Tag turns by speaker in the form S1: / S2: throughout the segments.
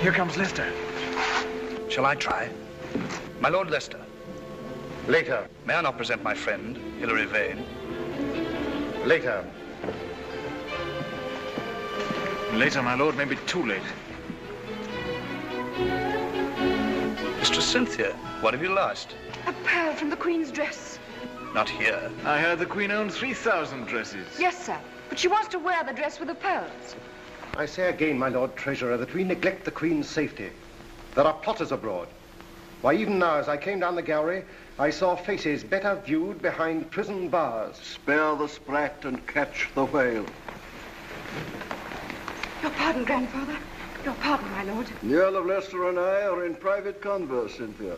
S1: Here comes Leicester. Shall I try? My Lord Leicester.
S2: Later.
S1: May I not present my friend, Hilary Vane?
S2: Later.
S1: Later, my lord, may be too late. Mistress Cynthia, what have you lost?
S3: A pearl from the Queen's dress.
S1: Not here.
S4: I heard the Queen owned 3,000 dresses.
S3: Yes, sir. But she wants to wear the dress with the pearls.
S2: I say again, my Lord Treasurer, that we neglect the Queen's safety. There are plotters abroad. Why, even now, as I came down the gallery, I saw faces better viewed behind prison bars.
S5: Spare the sprat and catch the whale.
S3: Your pardon, grandfather. Your pardon, my lord.
S5: The Earl of Leicester and I are in private converse, Cynthia.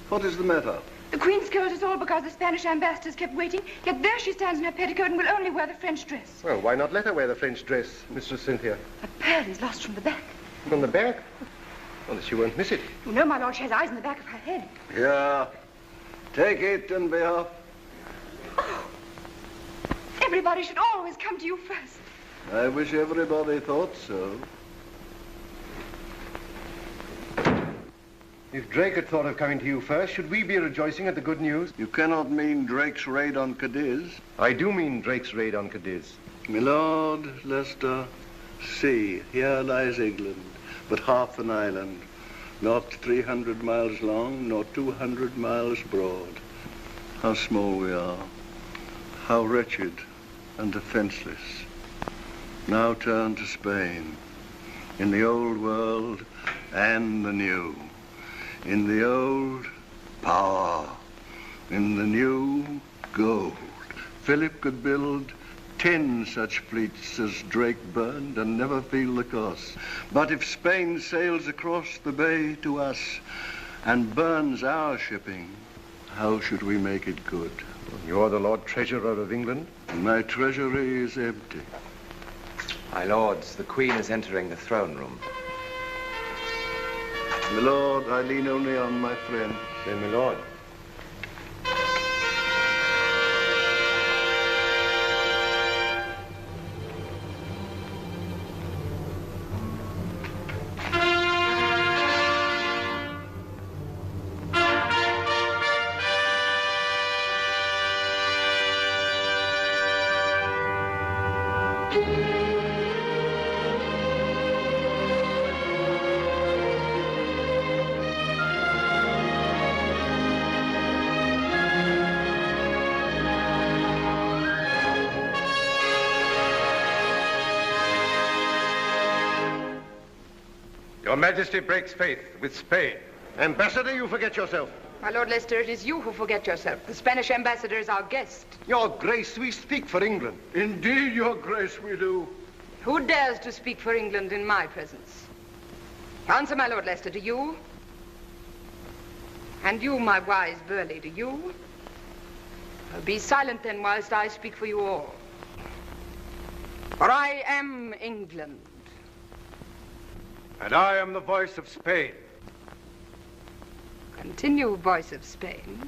S5: What is the matter?
S3: The Queen scolds us all because the Spanish ambassadors kept waiting, yet there she stands in her petticoat and will only wear the French dress.
S2: Well, why not let her wear the French dress, Mistress Cynthia?
S3: A pearl is lost from the back.
S2: From the back? Well, she won't miss it.
S3: You know, my lord, she has eyes in the back of her head.
S5: Yeah. Take it and be off.
S3: Oh. Everybody should always come to you first.
S5: I wish everybody thought so.
S2: If Drake had thought of coming to you first, should we be rejoicing at the good news?
S5: You cannot mean Drake's raid on Cadiz.
S2: I do mean Drake's raid on Cadiz.
S5: My Lord Leicester, see, here lies England, but half an island, not 300 miles long, nor 200 miles broad. How small we are, how wretched and defenseless. Now turn to Spain, in the old world and the new. In the old, power. In the new, gold. Philip could build 10 such fleets as Drake burned and never feel the cost. But if Spain sails across the bay to us and burns our shipping, how should we make it good?
S2: You're the Lord Treasurer of England?
S5: My treasury is empty.
S6: My lords, the Queen is entering the throne room.
S5: My lord, I lean only on my friend.
S2: Then, my lord.
S7: Your Majesty breaks faith with Spain.
S2: Ambassador, you forget yourself.
S3: My Lord Leicester, it is you who forget yourself. The Spanish ambassador is our guest.
S2: Your Grace, we speak for England.
S5: Indeed, Your Grace, we do.
S3: Who dares to speak for England in my presence? Answer, my Lord Leicester, do you? And you, my wise Burleigh, do you? Be silent then whilst I speak for you all. For I am England.
S7: And I am the voice of Spain.
S3: Continue, voice of Spain.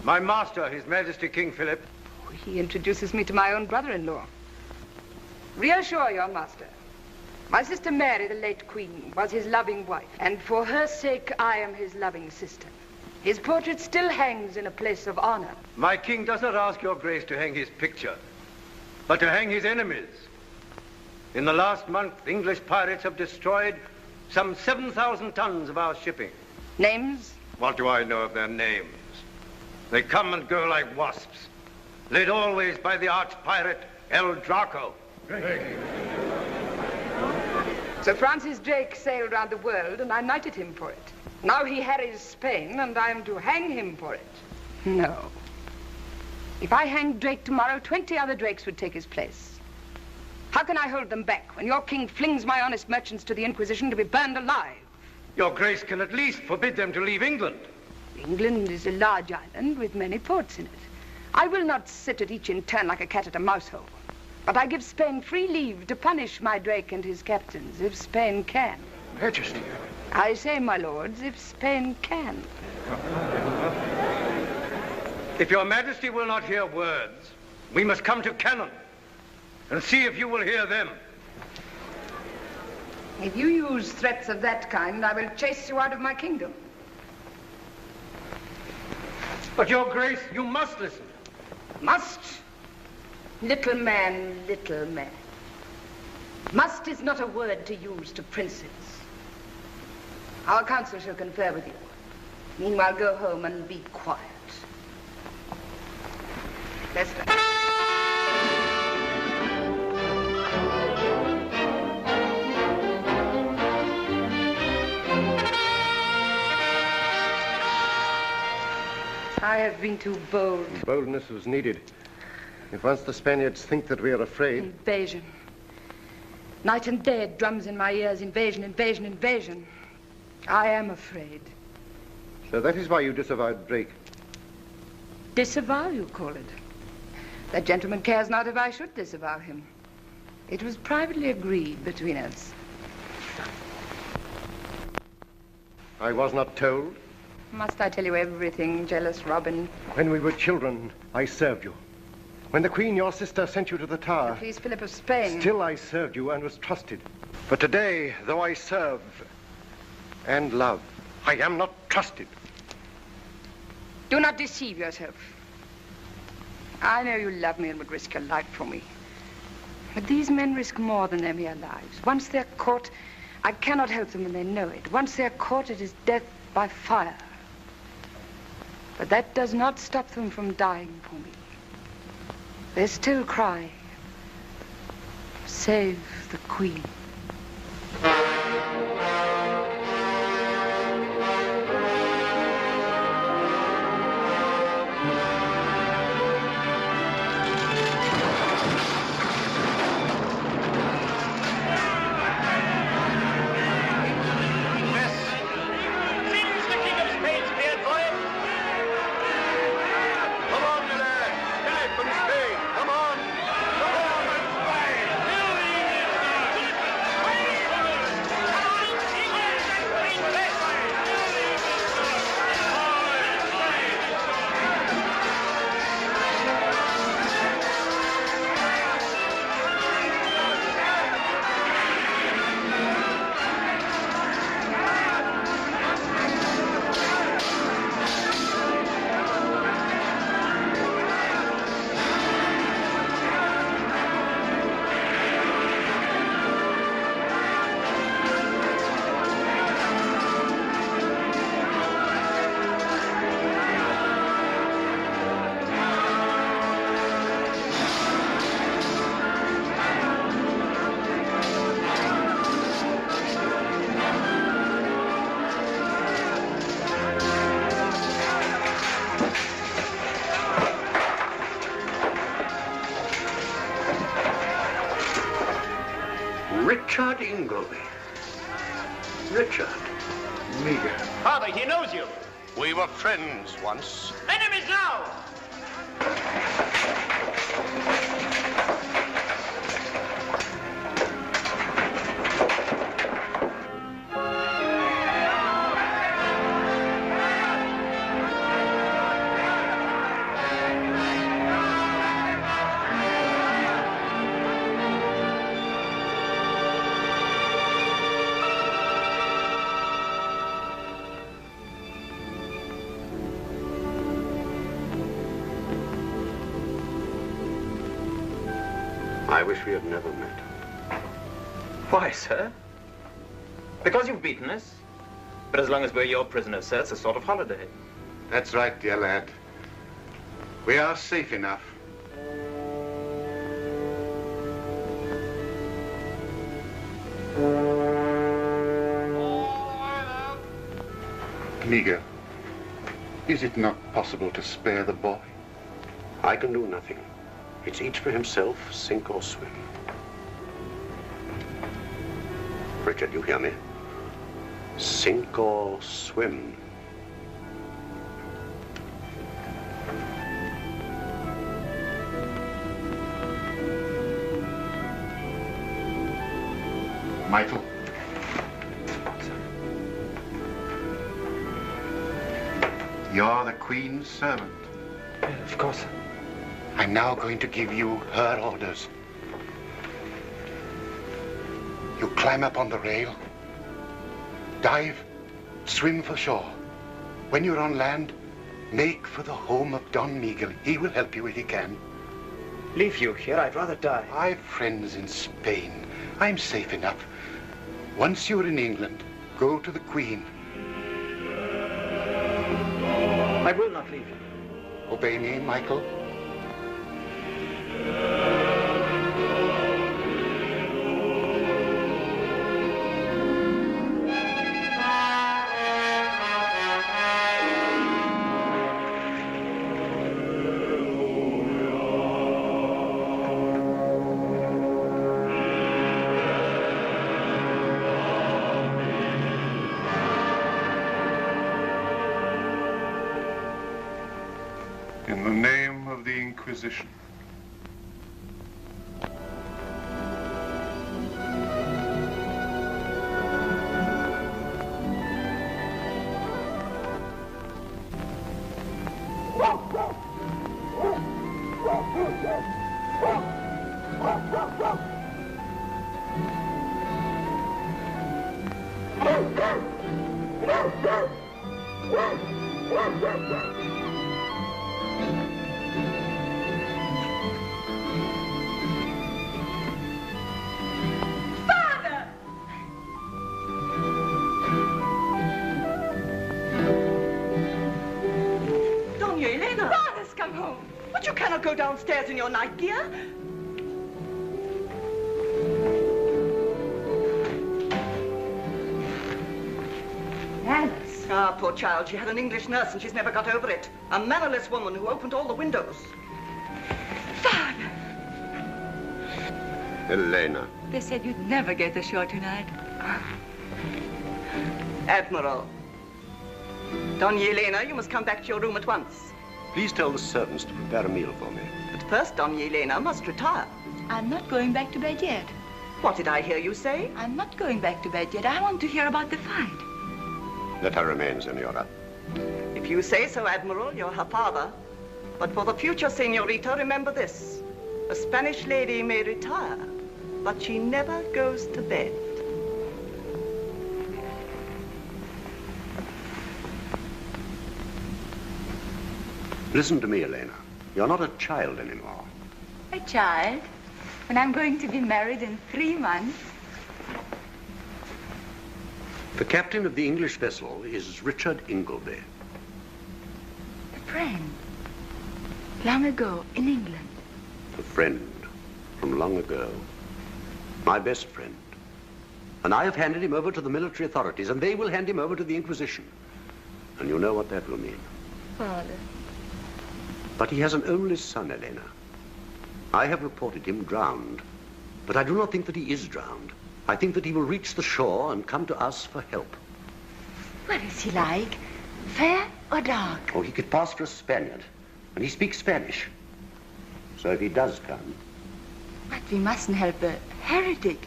S7: My master, His Majesty King Philip.
S3: He introduces me to my own brother-in-law. Reassure your master. My sister Mary, the late Queen, was his loving wife, and for her sake, I am his loving sister. His portrait still hangs in a place of honor.
S7: My king does not ask your grace to hang his picture, but to hang his enemies. In the last month, English pirates have destroyed some 7,000 tons of our shipping.
S3: Names?
S7: What do I know of their names? They come and go like wasps, led always by the arch-pirate El Draco.
S3: Sir Francis Drake sailed round the world, and I knighted him for it. Now he harries Spain, and I am to hang him for it. No. If I hanged Drake tomorrow, 20 other Drakes would take his place. How can I hold them back when your king flings my honest merchants to the Inquisition to be burned alive?
S7: Your grace can at least forbid them to leave England.
S3: England is a large island with many ports in it. I will not sit at each in turn like a cat at a mouse hole. But I give Spain free leave to punish my Drake and his captains, if Spain can.
S2: Majesty.
S3: I say, my lords, if Spain can.
S7: If your Majesty will not hear words, we must come to cannon and see if you will hear them.
S3: If you use threats of that kind, I will chase you out of my kingdom.
S7: But, Your Grace, you must listen.
S3: Must? Little man, little man. Must is not a word to use to princes. Our council shall confer with you. Meanwhile, go home and be quiet. Leicester. I have been too bold.
S2: Boldness was needed. If once the Spaniards think that we are afraid...
S3: Invasion. Night and day it drums in my ears. Invasion, invasion, invasion. I am afraid.
S2: So that is why you disavowed Drake.
S3: Disavow, you call it? That gentleman cares not if I should disavow him. It was privately agreed between us.
S2: I was not told.
S3: Must I tell you everything, jealous Robin?
S2: When we were children, I served you. When the Queen, your sister, sent you to the Tower...
S3: Please, Philip of Spain.
S2: Still I served you and was trusted. But today, though I serve and love, I am not trusted.
S3: Do not deceive yourself. I know you love me and would risk your life for me. But these men risk more than their mere lives. Once they're caught, I cannot help them and they know it. Once they're caught, it is death by fire. But that does not stop them from dying for me. They still cry, save the Queen.
S8: Richard Ingolby. Richard.
S2: Miguel.
S9: Father, he knows you.
S8: We were friends once.
S9: Enemies now!
S8: I wish we had never met.
S9: Why, sir? Because you've beaten us. But as long as we're your prisoners, sir, it's a sort of holiday.
S8: That's right, dear lad. We are safe enough. Miguel, is it not possible to spare the boy? I can do nothing. It's each for himself, sink or swim. Richard, you hear me? Sink or swim. Michael. You're the Queen's servant.
S9: Yeah, of course.
S8: I'm now going to give you her orders. You climb up on the rail, dive, swim for shore. When you're on land, make for the home of Dom Miguel. He will help you if he can.
S9: Leave you here, I'd rather die.
S8: I've friends in Spain. I'm safe enough. Once you're in England, go to the Queen.
S9: I will not leave you.
S8: Obey me, Michael.
S10: In the name of the Inquisition.
S11: Go downstairs in your night gear.
S3: Alice.
S11: Ah, poor child. She had an English nurse and she's never got over it. A mannerless woman who opened all the windows.
S3: Father!
S8: Elena.
S12: They said you'd never get ashore tonight.
S11: Admiral. Dona Elena, you must come back to your room at once.
S8: Please tell the servants to prepare a meal for me.
S11: But first, Dona Elena must retire.
S12: I'm not going back to bed yet.
S11: What did I hear you say?
S12: I'm not going back to bed yet. I want to hear about the fight.
S8: Let her remain, Senora.
S11: If you say so, Admiral, you're her father. But for the future, Senorita, remember this. A Spanish lady may retire, but she never goes to bed.
S8: Listen to me, Elena. You're not a child anymore.
S12: A child? When I'm going to be married in 3 months?
S8: The captain of the English vessel is Richard Ingolby.
S12: A friend. Long ago, in England.
S8: A friend from long ago. My best friend. And I have handed him over to the military authorities, and they will hand him over to the Inquisition. And you know what that will mean.
S12: Father.
S8: But he has an only son, Elena. I have reported him drowned. But I do not think that he is drowned. I think that he will reach the shore and come to us for help.
S12: What is he like? Fair or dark?
S8: Oh, he could pass for a Spaniard. And he speaks Spanish. So if he does come...
S12: But we mustn't help a heretic.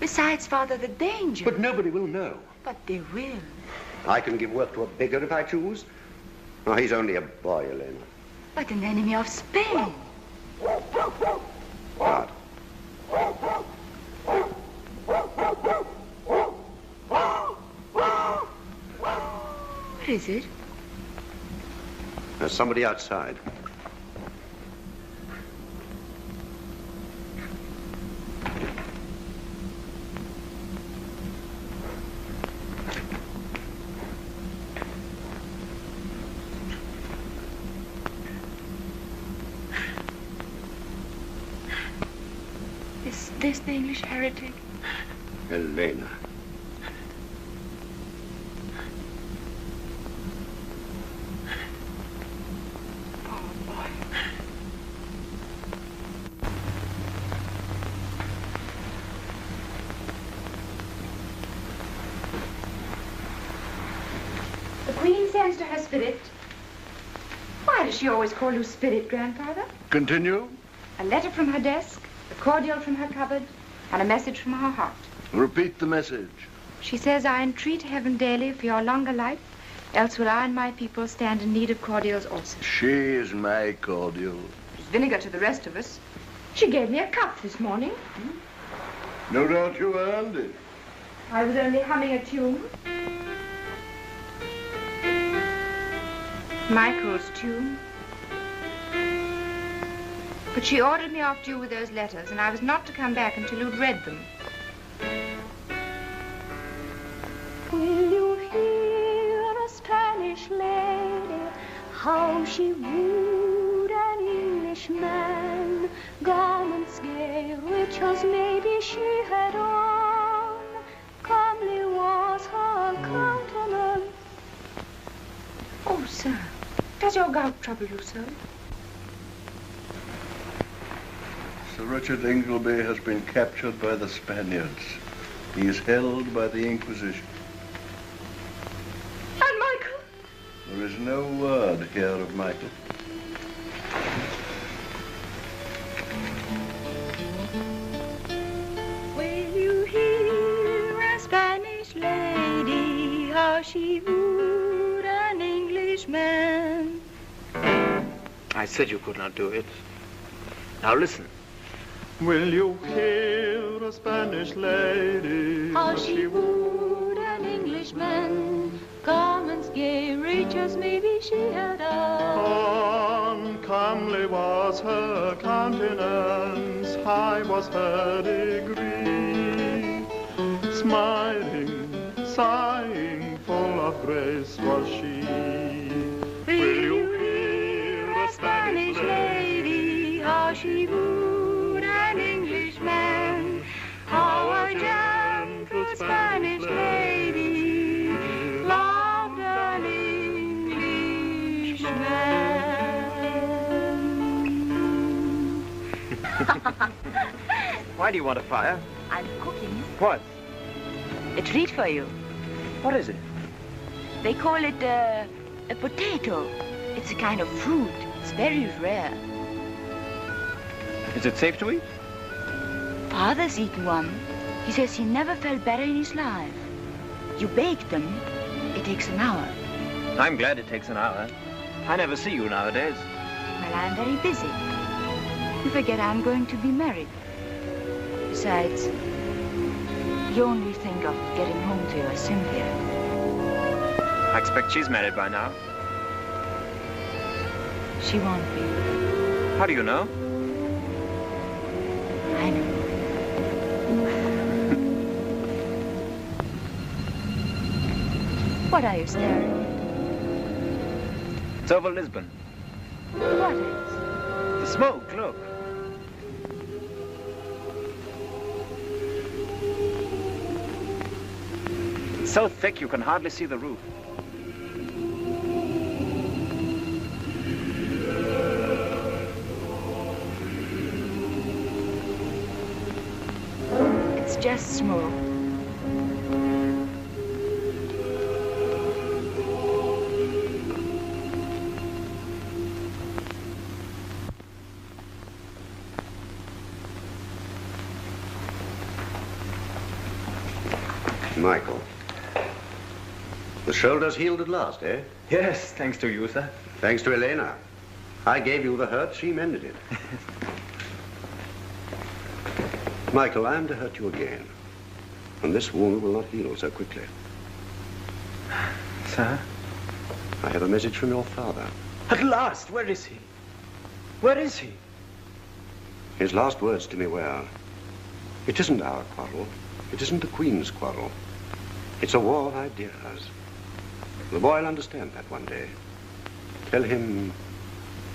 S12: Besides, Father, the danger.
S8: But nobody will know.
S12: But they will.
S8: I can give work to a beggar if I choose. Oh, he's only a boy, Elena.
S12: But an enemy of Spain.
S8: God.
S12: What is it?
S8: There's somebody outside.
S12: Is this the English heretic?
S8: Elena.
S12: Oh, boy.
S3: The Queen sends to her spirit. Why does she always call you spirit, Grandfather?
S10: Continue.
S3: A letter from her desk, a cordial from her cupboard, and a message from her heart.
S10: Repeat the message.
S3: She says, I entreat heaven daily for your longer life, else will I and my people stand in need of cordials also.
S10: She is my cordial.
S3: There's vinegar to the rest of us. She gave me a cup this morning.
S5: No doubt you earned it.
S12: I was only humming a tune. Michael's tune. But she ordered me off due with those letters, and I was not to come back until you'd read them.
S13: Will you hear a Spanish lady, how she wooed an Englishman? Garments gay, rich as maybe she had on, comely was her countenance.
S12: Oh, sir, does your gout trouble you so?
S5: Sir Richard Ingolby has been captured by the Spaniards. He is held by the Inquisition.
S12: And Michael?
S5: There is no word here of Michael.
S13: Will you hear a Spanish lady, how she wooed an Englishman?
S4: I said you could not do it. Now listen.
S14: Will you hear a Spanish lady,
S13: how she wooed an Englishman? Garments gay, rich as maybe she had on.
S14: Comely was her countenance, high was her degree. Smiling, sighing, full of grace was she.
S13: Will you hear a Spanish lady, how she wooed an Englishman? How a gentle Spanish lady loved an Englishman.
S9: Why do you want a fire?
S12: I'm cooking.
S9: What?
S12: A treat for you.
S9: What is it?
S12: They call it a potato. It's a kind of fruit. It's very rare.
S9: Is it safe to eat?
S12: Father's eaten one. He says he never felt better in his life. You bake them. It takes an hour.
S9: I'm glad it takes an hour. I never see you nowadays.
S12: Well, I'm very busy. You forget I'm going to be married. Besides, you only think of getting home to your Cynthia.
S9: I expect she's married by now.
S12: She won't be.
S9: How do you know?
S12: I know. What are you staring at?
S9: It's over Lisbon.
S12: What is?
S9: The smoke, look. It's so thick you can hardly see the roof.
S12: It's just smoke.
S8: Michael, the shoulder's healed at last, eh?
S9: Yes, thanks to you, sir.
S8: Thanks to Elena. I gave you the hurt, she mended it. Michael, I am to hurt you again. And this wound will not heal so quickly.
S9: Sir?
S8: I have a message from your father.
S9: At last, where is he? Where is he?
S8: His last words to me were, it isn't our quarrel. It isn't the Queen's quarrel. It's a war of ideas. The boy will understand that one day. Tell him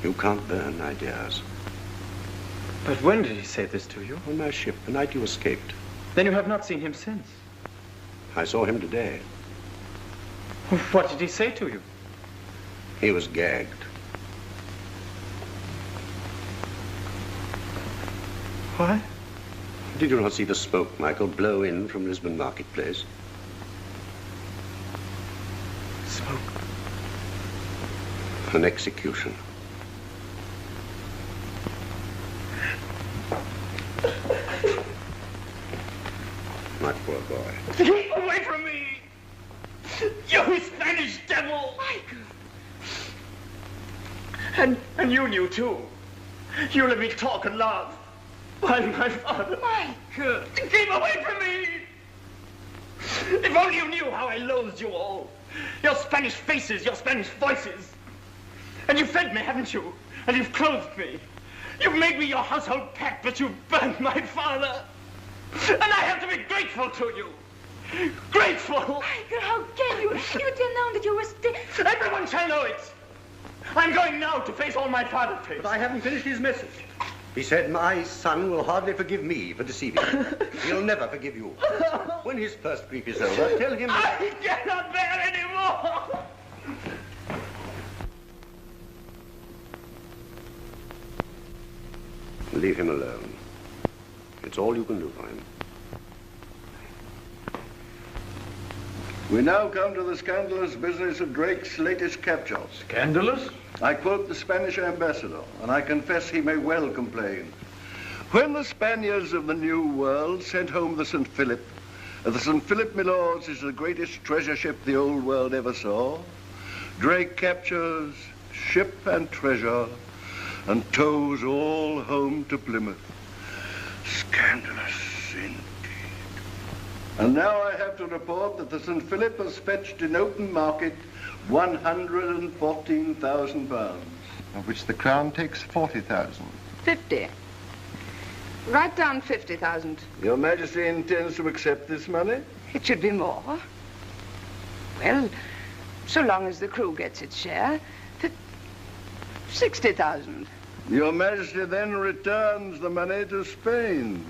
S8: you can't burn ideas.
S9: But when did he say this to you?
S8: On my ship, the night you escaped.
S9: Then you have not seen him since?
S8: I saw him today.
S9: What did he say to you?
S8: He was gagged.
S9: What?
S8: Did you not see the smoke, Michael, blow in from Lisbon Marketplace?
S9: Smoke?
S8: An execution. My poor boy.
S9: Keep away from me! You Spanish devil!
S12: Michael!
S9: And you knew too. You let me talk and laugh. Why, my father?
S12: Michael!
S9: Keep away from me! If only you knew how I loathed you all. Your Spanish faces, your Spanish voices. And you fed me, haven't you? And you've clothed me. You've made me your household pet, but you've burnt my father. And I have to be grateful to you. Grateful!
S12: Michael, how can you? You didn't know that you were still...
S9: Everyone shall know it. I'm going now to face all my father faced.
S8: But I haven't finished his message. He said, my son will hardly forgive me for deceiving him. He'll never forgive you. When his first grief is over, tell him...
S9: I cannot bear anymore!
S8: Leave him alone. It's all you can do for him.
S5: We now come to the scandalous business of Drake's latest capture.
S7: Scandalous?
S5: I quote the Spanish ambassador, and I confess he may well complain. When the Spaniards of the New World sent home the St. Philip, the St. Philip, my lords, is the greatest treasure ship the old world ever saw. Drake captures ship and treasure and tows all home to Plymouth. Scandalous indeed. And now I have to report that the St. Philip has fetched in open market £114,000.
S2: Of which the Crown takes 40,000.
S3: 50. Write down 50,000.
S5: Your Majesty intends to accept this money?
S3: It should be more. Well, so long as the crew gets its share, 60,000.
S5: Your Majesty then returns the money to Spain.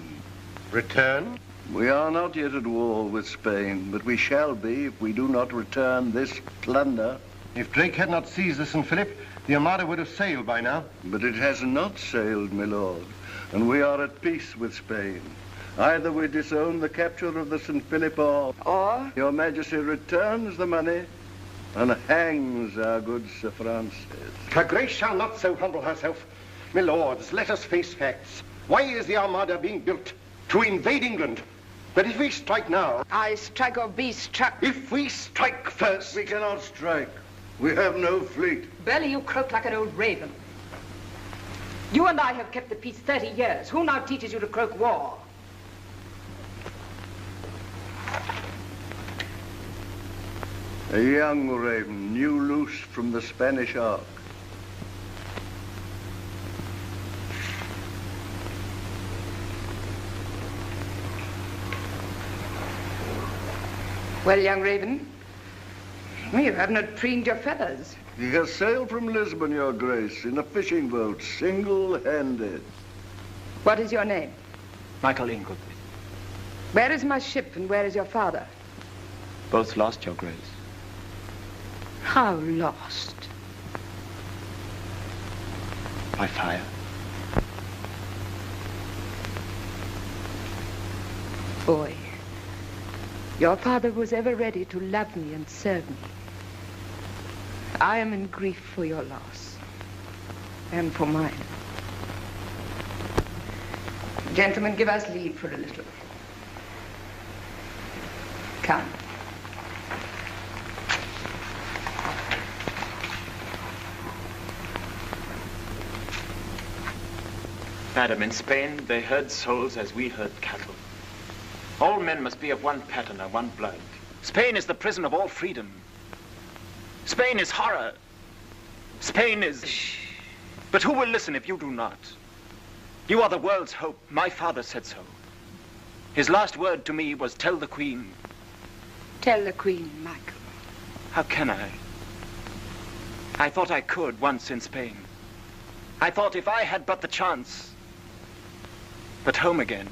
S2: Return?
S5: We are not yet at war with Spain, but we shall be if we do not return this plunder.
S2: If Drake had not seized the St. Philip, the Armada would have sailed by now.
S5: But it has not sailed, my lord, and we are at peace with Spain. Either we disown the capture of the St. Philip or Your Majesty returns the money and hangs our good Sir Francis.
S2: Her Grace shall not so humble herself. My lords, let us face facts. Why is the Armada being built? To invade England. But if we strike now...
S3: I strike or be struck.
S2: If we strike first...
S5: We cannot strike. We have no fleet.
S3: Burleigh, you croak like an old raven. You and I have kept the peace 30 years. Who now teaches you to croak war?
S5: A young raven, new loose from the Spanish ark.
S3: Well, young raven, you have not preened your feathers.
S5: He has sailed from Lisbon, Your Grace, in a fishing boat, single-handed.
S3: What is your name?
S4: Michael Ingolby.
S3: Where is my ship and where is your father?
S4: Both lost, Your Grace.
S3: How lost?
S4: By fire.
S3: Boy, your father was ever ready to love me and serve me. I am in grief for your loss and for mine. Gentlemen, give us leave for a little. Come.
S9: Madam, in Spain, they herd souls as we herd cattle. All men must be of one pattern or one blood. Spain is the prison of all freedom. Spain is horror. Spain is... Shh. But who will listen if you do not? You are the world's hope. My father said so. His last word to me was, tell the Queen.
S3: Tell the Queen, Michael.
S9: How can I? I thought I could once in Spain. I thought if I had but the chance. But home again.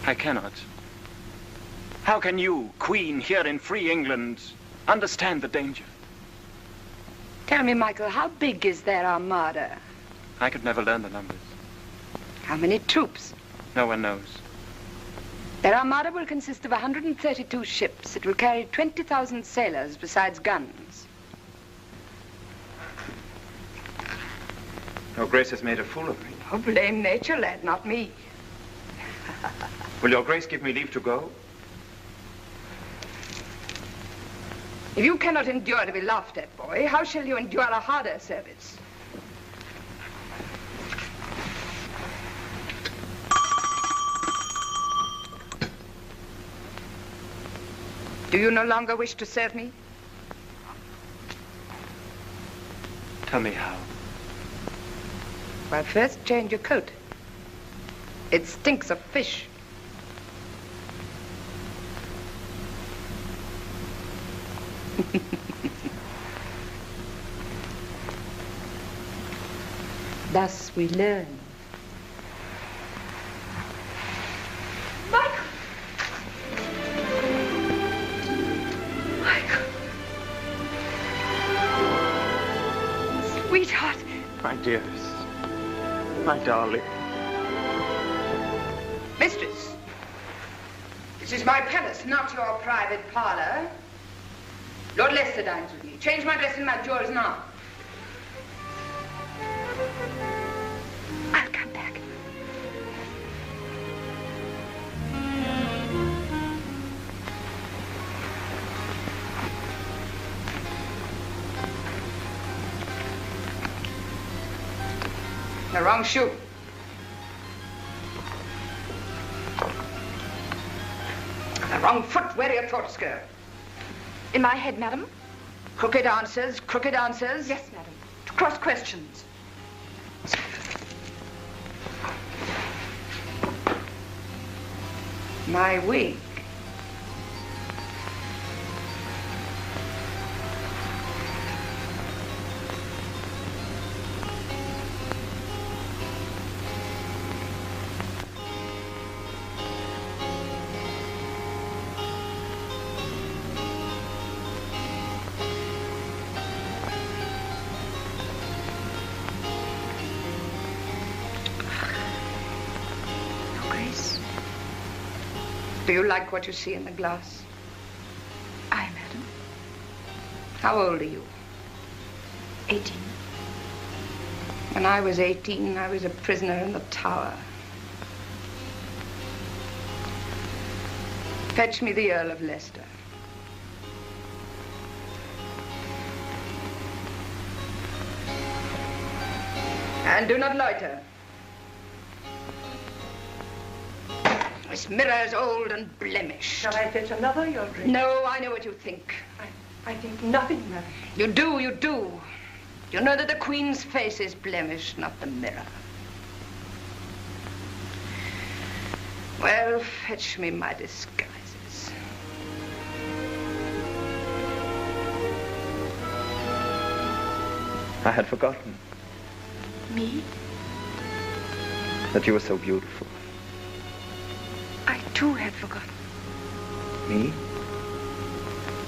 S9: I cannot. How can you, Queen, here in free England, understand the danger?
S3: Tell me, Michael, how big is their armada?
S9: I could never learn the numbers.
S3: How many troops?
S9: No one knows.
S3: Their armada will consist of 132 ships. It will carry 20,000 sailors besides guns.
S9: Your Grace has made a fool of me.
S3: Oh, blame nature, lad, not me.
S9: Will Your Grace give me leave to go?
S3: If you cannot endure to be laughed at, boy, how shall you endure a harder service? Do you no longer wish to serve me?
S4: Tell me how.
S3: Well, first change your coat. It stinks of fish. Thus we learn.
S13: Michael! Michael! Sweetheart!
S4: My dearest. My darling.
S3: Mistress, this is my palace, not your private parlor. Lord Leicester dines with me. Change my dress and my jewels now. I'll come back. The wrong shoe. The wrong foot. Wear your throat skirt.
S12: In my head, madam?
S3: Crooked answers, crooked answers.
S12: Yes, madam.
S3: To cross questions. My wig. Do you like what you see in the glass?
S12: Aye, madam.
S3: How old are you?
S12: 18.
S3: When I was 18, I was a prisoner in the tower. Fetch me the Earl of Leicester. And do not loiter. This mirror is old and blemished.
S11: Shall I fetch another, Your Grace?
S3: No, I know what you think.
S11: I think nothing, madam.
S3: You do, you do. You know that the Queen's face is blemished, not the mirror. Well, fetch me my disguises.
S4: I had forgotten
S12: Me?
S4: that you were so beautiful.
S12: I too had forgotten.
S4: Me?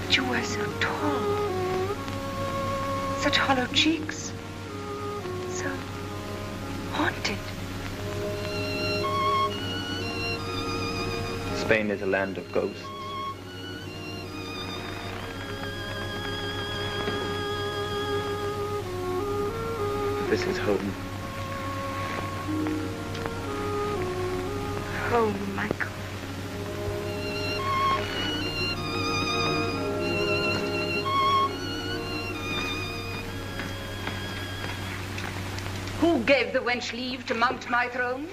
S12: That you were so tall. Such hollow cheeks. So haunted.
S4: Spain is a land of ghosts. This is home.
S12: Home, Michael.
S3: Who gave the wench leave to mount my throne?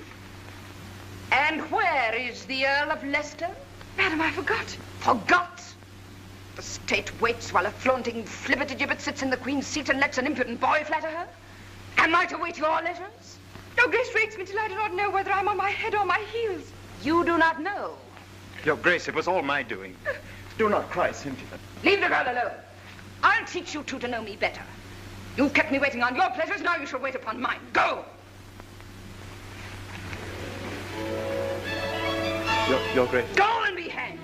S3: And where is the Earl of Leicester?
S12: Madam, I forgot.
S3: Forgot? The state waits while a flaunting flibbertigibbet sits in the Queen's seat and lets an impudent boy flatter her? Am I to wait your letters?
S12: Your Grace rates me till I do not know whether I'm on my head or my heels.
S3: You do not know.
S4: Your Grace, it was all my doing. Do not cry, Cynthia.
S3: Leave the girl alone. I'll teach you two to know me better. You've kept me waiting on your pleasures, now you shall wait upon mine. Go!
S4: Your Grace.
S3: Go and be hanged!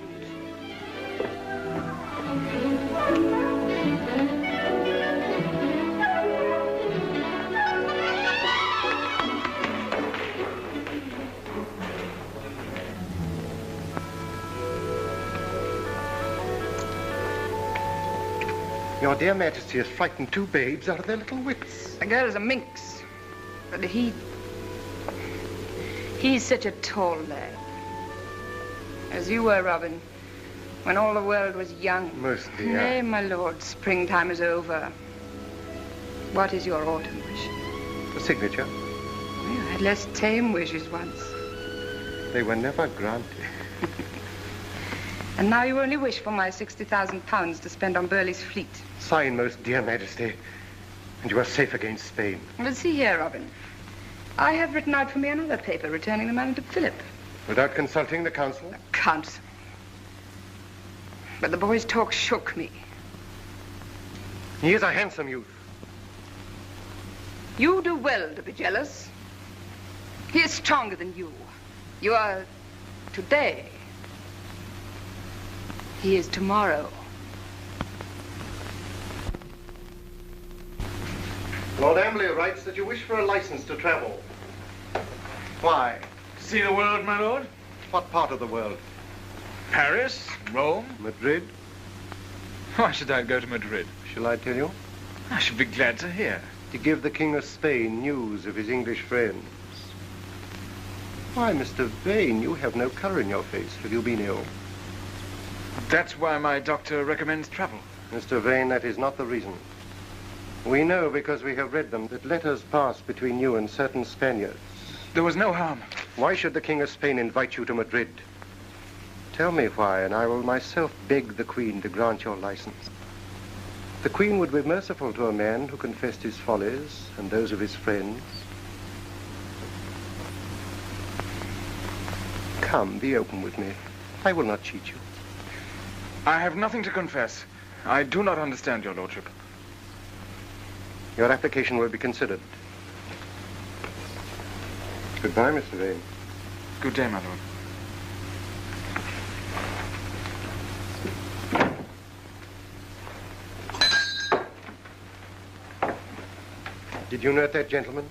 S2: Your dear Majesty has frightened two babes out of their little wits.
S3: The girl's a minx, but he's such a tall lad. As you were, Robin, when all the world was young.
S2: Most dear.
S3: Nay, my lord, springtime is over. What is your autumn wish?
S2: The signature.
S3: You had less tame wishes once.
S2: They were never granted.
S3: And now you only wish for my £60,000 to spend on Burleigh's fleet.
S2: Sign, most dear Majesty, and you are safe against Spain.
S3: Well, see here, Robin. I have written out for me another paper returning the money to Philip.
S2: Without consulting the council?
S3: Council. But the boy's talk shook me.
S2: He is a handsome youth.
S3: You do well to be jealous. He is stronger than you. You are today. He is tomorrow.
S2: Lord Amberley writes that you wish for a license to travel. Why?
S15: To see the world, my lord.
S2: What part of the world?
S15: Paris, Rome.
S2: Madrid?
S15: Why should I go to Madrid?
S2: Shall I tell you?
S15: I should be glad to hear.
S2: To give the King of Spain news of his English friends. Why, Mr. Vane, you have no color in your face. Have you been ill?
S15: That's why my doctor recommends travel.
S2: Mr. Vane, that is not the reason. We know, because we have read them, that letters passed between you and certain Spaniards.
S15: There was no harm.
S2: Why should the King of Spain invite you to Madrid? Tell me why, and I will myself beg the Queen to grant your license. The Queen would be merciful to a man who confessed his follies and those of his friends. Come, be open with me. I will not cheat you.
S15: I have nothing to confess. I do not understand your lordship.
S2: Your application will be considered. Goodbye, Mr. Vane.
S15: Good day, my lord.
S2: Did you note that gentleman?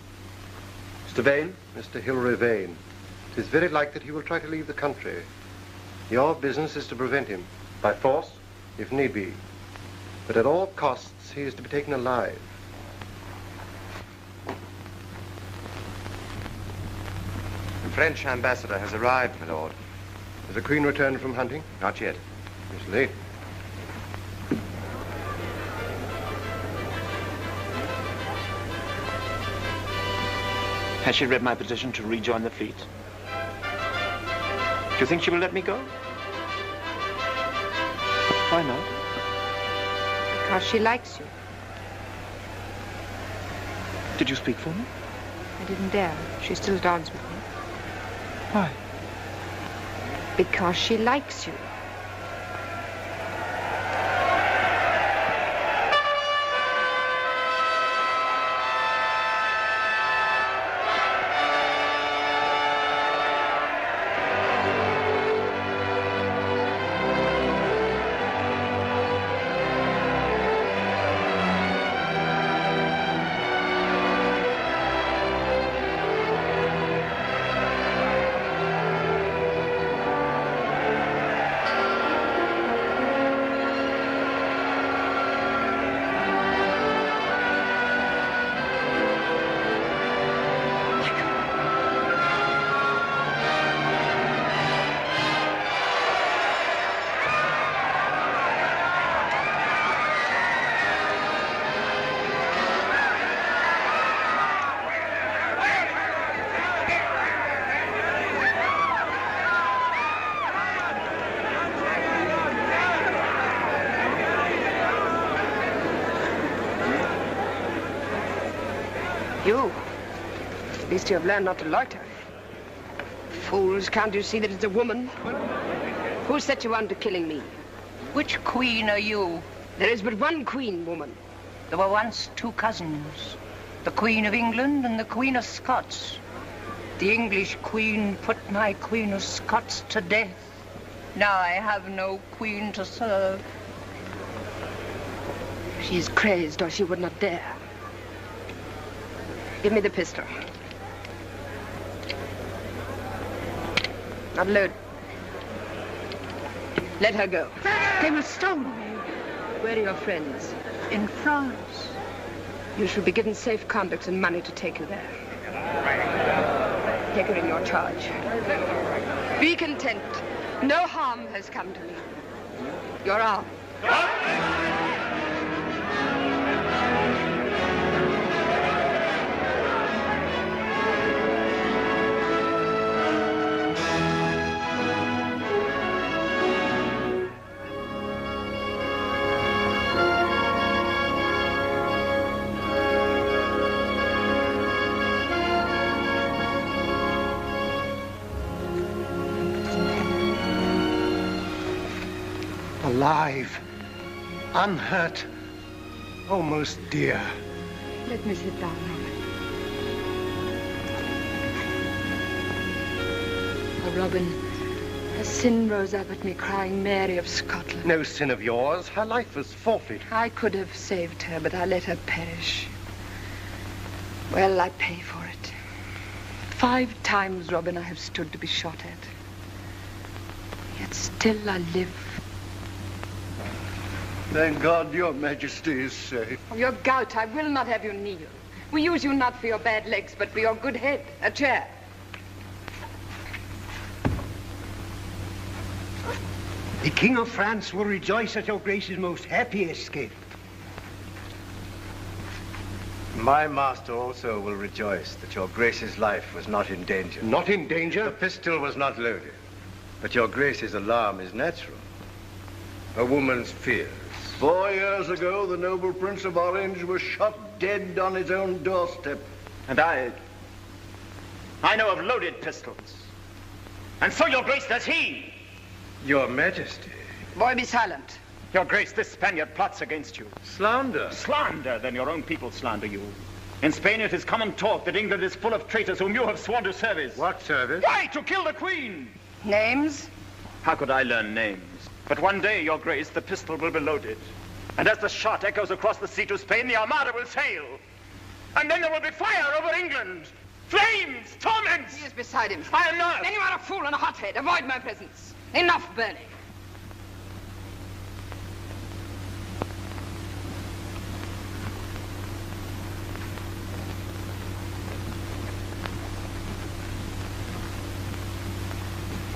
S8: Mr. Vane?
S2: Mr. Hilary Vane. It is very likely that he will try to leave the country. Your business is to prevent him. By force? If need be. But at all costs, he is to be taken alive.
S6: The French ambassador has arrived, my lord.
S2: Has the Queen returned from hunting?
S6: Not yet.
S2: It's late.
S9: Has she read my petition to rejoin the fleet? Do you think she will let me go? Why not?
S3: Because she likes you.
S9: Did you speak for me?
S3: I didn't dare. She still dogs with me.
S9: Why?
S3: Because she likes you. You? At least you have learned not to loiter. Fools, can't you see that it's a woman? Who set you on to killing me?
S16: Which queen are you?
S3: There is but one queen, woman.
S16: There were once two cousins. The Queen of England and the Queen of Scots. The English queen put my Queen of Scots to death. Now I have no queen to serve.
S3: She is crazed, or she would not dare. Give me the pistol. Now load. Let her go.
S16: They will stone me.
S3: Where are your friends?
S16: In France.
S3: You should be given safe conduct and money to take you there. Take her in your charge. Be content. No harm has come to me. Your arm.
S2: alive, unhurt, almost dear.
S3: Let me sit down, Robin. Oh, Robin, a sin rose up at me crying Mary of Scotland.
S2: No sin of yours. Her life was forfeit.
S3: I could have saved her, but I let her perish. Well, I pay for it. 5 times, Robin, I have stood to be shot at. Yet still I live.
S5: Thank God your Majesty is safe.
S3: Of your gout, I will not have you kneel. We use you not for your bad legs, but for your good head. A chair.
S17: The King of France will rejoice at your Grace's most happy escape.
S7: My master also will rejoice that your Grace's life was not in danger.
S2: Not in danger?
S7: The pistol was not loaded. But your Grace's alarm is natural. A woman's fears.
S5: 4 years ago, the noble Prince of Orange was shot dead on his own doorstep.
S9: And I know of loaded pistols. And so your Grace does he.
S7: Your Majesty.
S3: Boy, be silent.
S9: Your Grace, this Spaniard plots against you.
S7: Slander.
S9: Slander, then your own people slander you. In Spain, it is common talk that England is full of traitors whom you have sworn to service.
S7: What service?
S9: Why, to kill the Queen.
S3: Names?
S9: How could I learn names? But one day, your Grace, the pistol will be loaded. And as the shot echoes across the sea to Spain, the Armada will sail. And then there will be fire over England. Flames, torments.
S3: He is beside him.
S9: I am not.
S3: Then you are a fool and a hothead. Avoid my presence. Enough, Burleigh.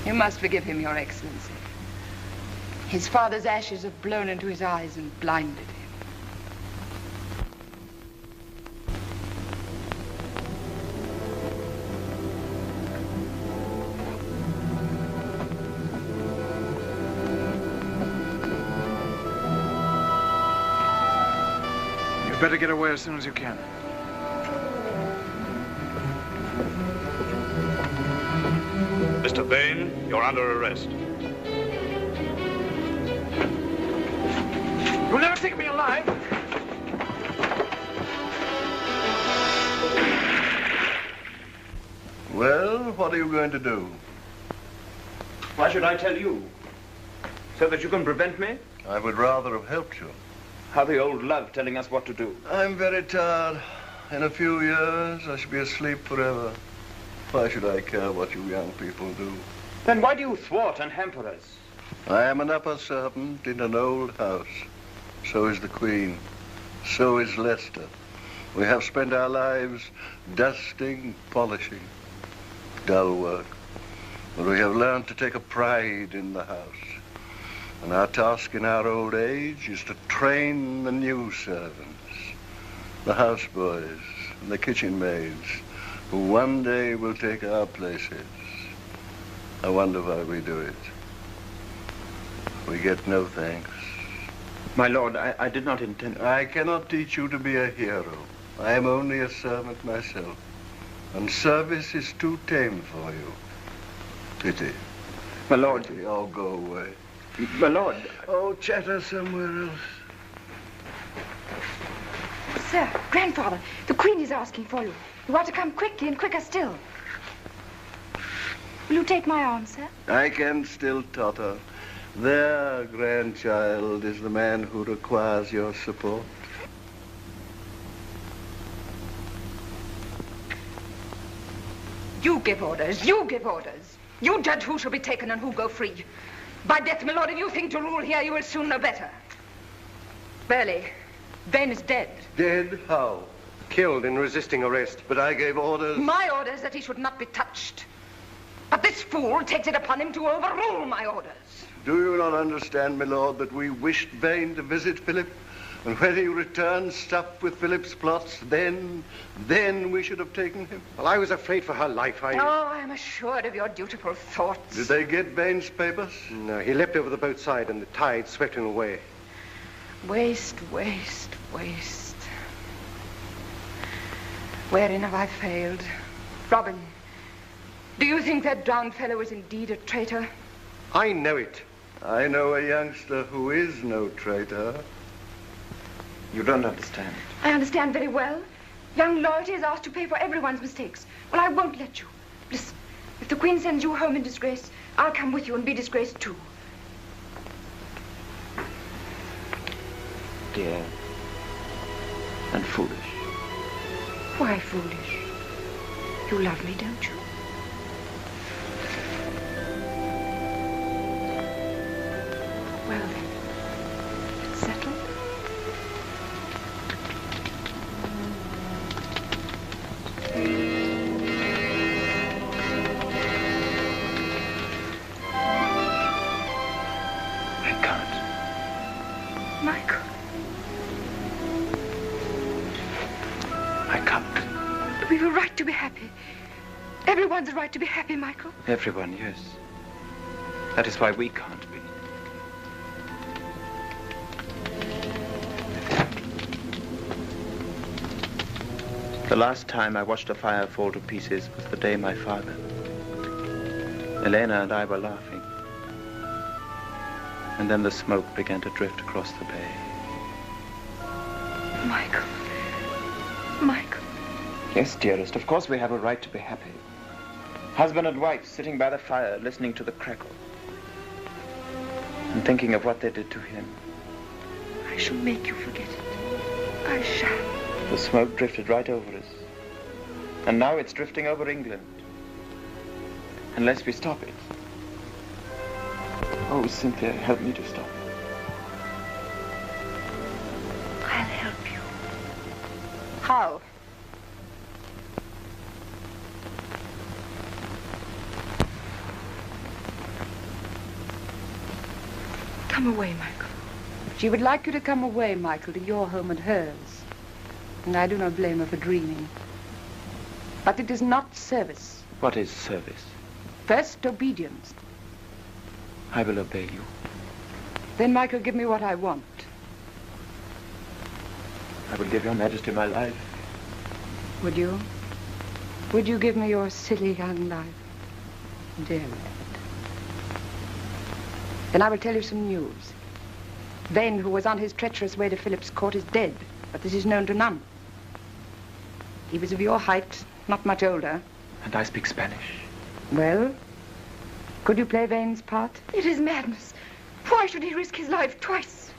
S3: You must forgive him, Your Excellency. His father's ashes have blown into his eyes and blinded him.
S15: You'd better get away as soon as you can.
S1: Mr. Vane, you're under arrest.
S15: You'll never take me alive.
S5: Well, what are you going to do?
S9: Why should I tell you? So that you can prevent me?
S5: I would rather have helped you.
S9: How the old love telling us what to do.
S5: I'm very tired. In a few years, I shall be asleep forever. Why should I care what you young people do?
S9: Then why do you thwart and hamper us?
S5: I am an upper servant in an old house. So is the Queen. So is Leicester. We have spent our lives dusting, polishing. Dull work. But we have learned to take a pride in the house. And our task in our old age is to train the new servants, the houseboys and the kitchen maids, who one day will take our places. I wonder why we do it. We get no thanks.
S9: My lord, I did not intend...
S5: I cannot teach you to be a hero. I am only a servant myself. And service is too tame for you. Pity.
S9: My lord...
S5: Pity. Oh, go away.
S9: My lord...
S5: Oh, chatter somewhere else.
S3: Sir, grandfather, the Queen is asking for you. You ought to come quickly and quicker still. Will you take my arm, sir?
S5: I can still totter. There, grandchild, is the man who requires your support.
S3: You give orders. You give orders. You judge who shall be taken and who go free. By death, my lord, if you think to rule here, you will soon know better. Burleigh, Vane is dead.
S2: Dead? How? Killed in resisting arrest, but I gave orders.
S3: My orders that he should not be touched. But this fool takes it upon him to overrule my orders.
S5: Do you not understand, my lord, that we wished Vane to visit Philip? And when he returned stuffed with Philip's plots, then we should have taken him?
S2: Well, I was afraid for her life.
S3: Oh, I am assured of your dutiful thoughts.
S5: Did they get Vane's papers?
S2: No, he leapt over the boat's side and the tide swept him away.
S3: Waste, waste, waste. Wherein have I failed? Robin, do you think that drowned fellow is indeed a traitor?
S2: I know it.
S5: I know a youngster who is no traitor.
S9: You don't understand.
S3: I understand very well. Young loyalty is asked to pay for everyone's mistakes. Well, I won't let you. Listen, if the Queen sends you home in disgrace, I'll come with you and be disgraced too.
S9: Dear. And foolish.
S3: Why foolish? You love me, don't you? Well then, it's settled.
S9: I can't.
S3: Michael.
S9: I can't.
S3: We've a right to be happy. Everyone's a right to be happy, Michael.
S9: Everyone, yes. That is why we can't be. The last time I watched a fire fall to pieces was the day my father, Elena and I were laughing. And then the smoke began to drift across the bay.
S3: Michael. Michael.
S9: Yes, dearest, of course we have a right to be happy. Husband and wife sitting by the fire, listening to the crackle. And thinking of what they did to him.
S3: I shall make you forget it. I shall.
S9: The smoke drifted right over us. And now it's drifting over England. Unless we stop it. Oh, Cynthia, help me to stop it.
S3: I'll help you.
S16: How?
S3: Come away, Michael.
S16: She would like you to come away, Michael, to your home and hers. And I do not blame her for dreaming. But it is not service.
S9: What is service?
S16: First, obedience.
S9: I will obey you.
S16: Then, Michael, give me what I want.
S9: I will give your Majesty my life.
S16: Would you? Would you give me your silly young life? Dear lad. Then I will tell you some news. Vane, who was on his treacherous way to Philip's court, is dead, but this is known to none. He was of your height, not much older.
S9: And I speak Spanish.
S16: Well, could you play Vane's part?
S3: It is madness. Why should he risk his life twice?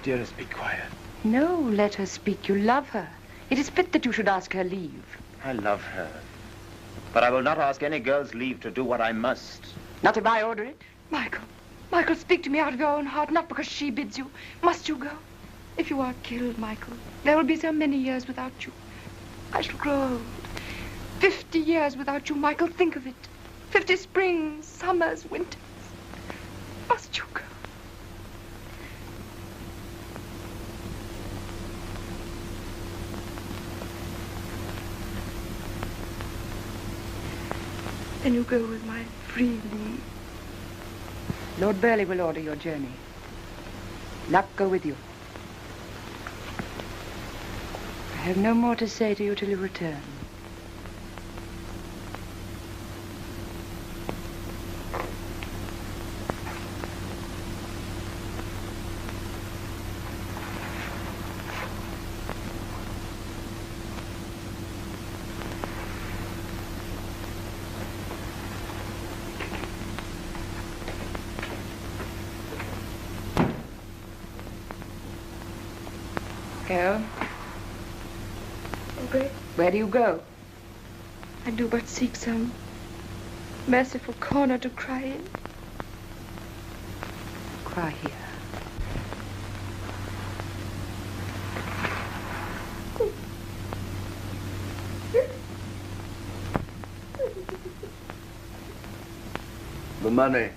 S9: Dearest, be quiet.
S16: No, let her speak. You love her. It is fit that you should ask her leave.
S9: I love her. But I will not ask any girl's leave to do what I must.
S16: Not if I order it.
S3: Michael. Michael, speak to me out of your own heart, not because she bids you. Must you go? If you are killed, Michael, there will be so many years without you. I shall grow old. 50 years without you, Michael. Think of it. 50 springs, summers, winters. Must you go? Then you go with my free leave.
S16: Lord Burleigh will order your journey. Luck go with you. I have no more to say to you till you return. Go.
S3: Okay.
S16: Where do you go?
S3: I do but seek some merciful corner to cry in.
S16: Cry here.
S5: The money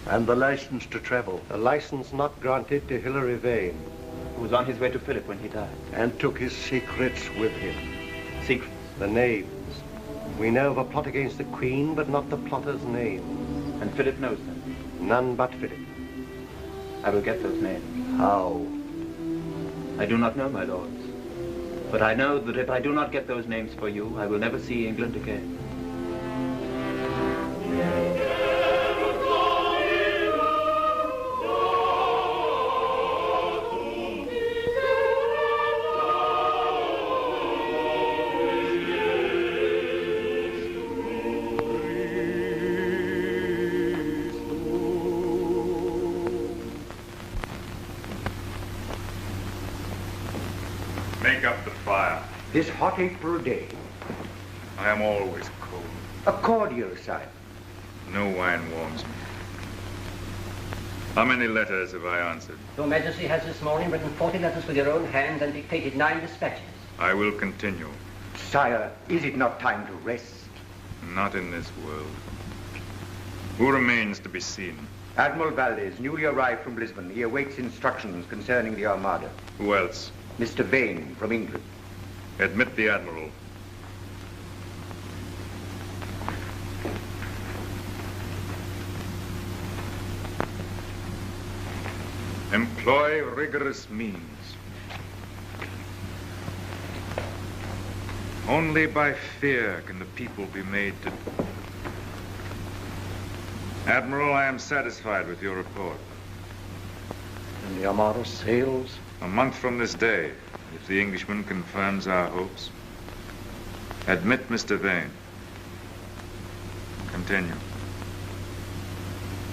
S5: and the license to travel.
S2: A license not granted to Hilary Vane,
S9: Who was on his way to Philip when he died.
S5: And took his secrets with him.
S9: Secrets?
S2: The names. We know of a plot against the Queen, but not the plotter's name.
S9: And Philip knows them?
S2: None but Philip.
S9: I will get those names.
S5: How?
S9: I do not know, my lords. But I know that if I do not get those names for you, I will never see England again.
S18: Make up the fire.
S17: This hot April day.
S18: I am always cold.
S17: A cordial, sire.
S18: No wine warms me. How many letters have I answered?
S19: Your Majesty has this morning written 40 letters with your own hand and dictated 9 dispatches.
S18: I will continue.
S17: Sire, is it not time to rest?
S18: Not in this world. Who remains to be seen?
S17: Admiral Valdez, newly arrived from Lisbon. He awaits instructions concerning the Armada.
S18: Who else?
S17: Mr. Vane, from England.
S18: Admit the Admiral. Employ rigorous means. Only by fear can the people be made to... Admiral, I am satisfied with your report.
S17: And the Armada sails?
S18: A month from this day, if the Englishman confirms our hopes. Admit Mr. Vane. Continue.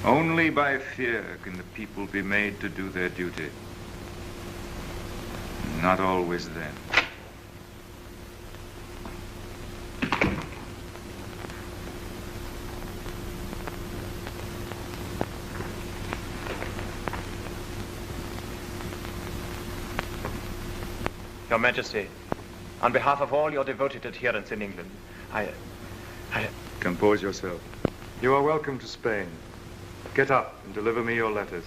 S18: Only by fear can the people be made to do their duty. Not always then.
S9: Your Majesty, on behalf of all your devoted adherents in England, I...
S18: Compose yourself. You are welcome to Spain. Get up and deliver me your letters.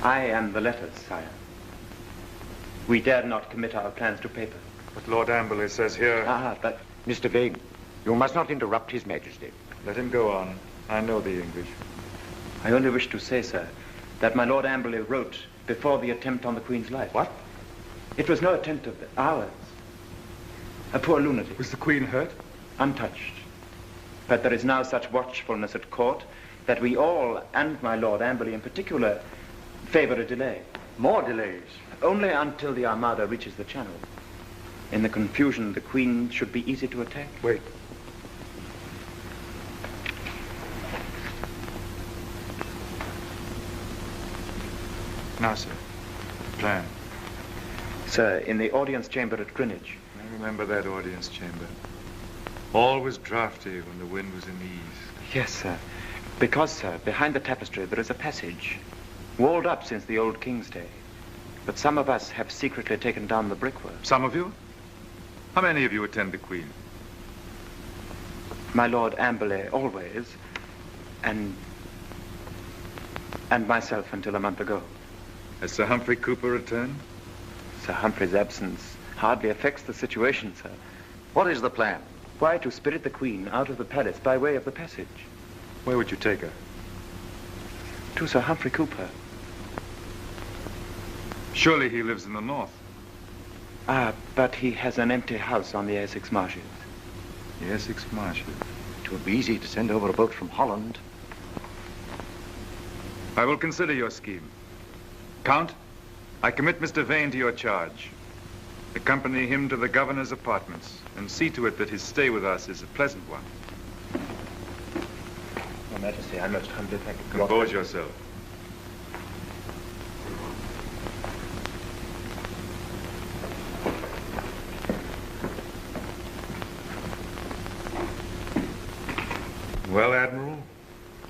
S9: I am the letters, sire. We dare not commit our plans to paper.
S18: But Lord Amberley says here...
S17: but... Mr. Vane, you must not interrupt His Majesty.
S18: Let him go on. I know the English.
S9: I only wish to say, sir, that my Lord Amberley wrote before the attempt on the Queen's life.
S18: What?
S9: It was no attempt of ours. A poor lunatic.
S18: Was the Queen hurt?
S9: Untouched. But there is now such watchfulness at court that we all, and my Lord Amberley in particular, favor a delay.
S17: More delays?
S9: Only until the Armada reaches the Channel. In the confusion, the Queen should be easy to attack.
S18: Wait. Now, sir, plan.
S9: Sir, in the audience chamber at Greenwich.
S18: I remember that audience chamber. All was drafty when the wind was in the east.
S9: Yes, sir. Because, sir, behind the tapestry there is a passage, walled up since the old King's day. But some of us have secretly taken down the brickwork.
S18: Some of you? How many of you attend the Queen?
S9: My Lord Amberley, always, and myself until a month ago.
S18: Has Sir Humphrey Cooper returned?
S9: Sir Humphrey's absence hardly affects the situation, sir.
S17: What is the plan?
S9: Why, to spirit the Queen out of the palace by way of the passage.
S18: Where would you take her?
S9: To Sir Humphrey Cooper.
S18: Surely he lives in the north.
S9: Ah, but he has an empty house on the Essex marshes.
S18: The Essex marshes?
S17: It would be easy to send over a boat from Holland.
S18: I will consider your scheme. Count, I commit Mr. Vane to your charge. Accompany him to the governor's apartments and see to it that his stay with us is a pleasant one.
S9: Your Majesty, I most humbly thank you.
S18: Compose yourself. Well, Admiral?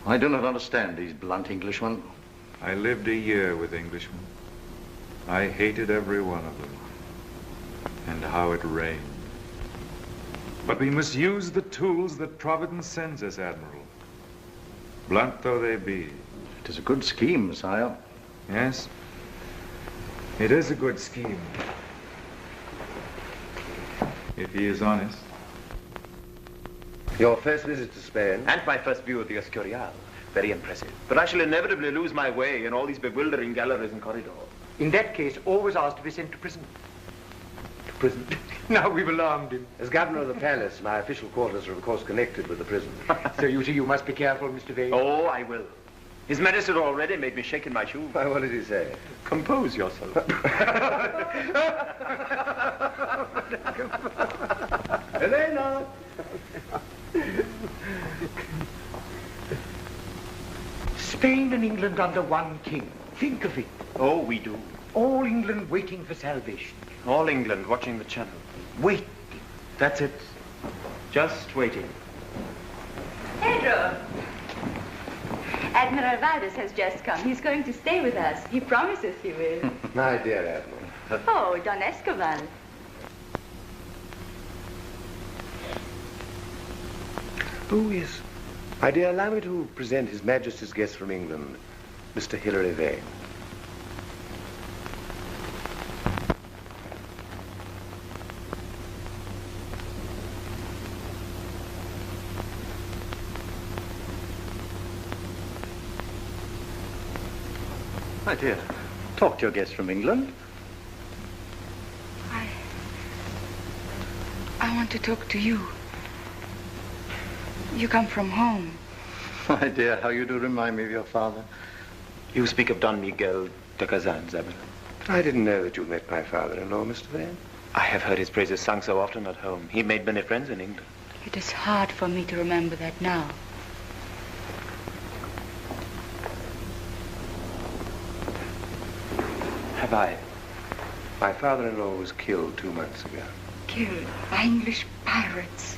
S17: I do not understand these blunt Englishmen.
S18: I lived a year with Englishmen. I hated every one of them. And how it rained. But we must use the tools that Providence sends us, Admiral. Blunt though they be.
S17: It is a good scheme, sire.
S18: Yes, it is a good scheme. If he is honest.
S2: Your first visit to Spain?
S9: And my first view of the Escurial. Very impressive. But I shall inevitably lose my way in all these bewildering galleries and corridors.
S17: In that case, always ask to be sent to prison.
S9: To prison?
S17: Now we've alarmed him.
S2: As governor of the palace, my official quarters are of course connected with the prison.
S17: So you see, you must be careful, Mr. Vane.
S9: Oh, I will. His Majesty already made me shake in my shoes.
S2: Why, what did he say?
S9: Compose yourself.
S17: Elena! Spain and England under one king.
S20: think of it.
S9: Oh, we do.
S20: All England waiting for salvation.
S9: All England watching the channel.
S20: Wait.
S9: That's it. Just waiting.
S12: Pedro! Admiral Valdez has just come. He's going to stay with us. He promises he will.
S2: My dear Admiral.
S12: Oh, Don Escobar.
S2: Oh, yes. My dear, allow me to present His Majesty's guest from England, Mr. Hilary Vane.
S20: My dear, talk to your guest from England.
S12: I want to talk to you. You come from home.
S20: My dear, how you do remind me of your father.
S9: You speak of Don Miguel de Kazan's, Admiral.
S2: I didn't know that you met my father-in-law, Mr. Vane.
S9: I have heard his praises sung so often at home. He made many friends in England.
S12: It is hard for me to remember that now.
S9: Have I?
S2: My father-in-law was killed 2 months ago.
S12: Killed by English pirates.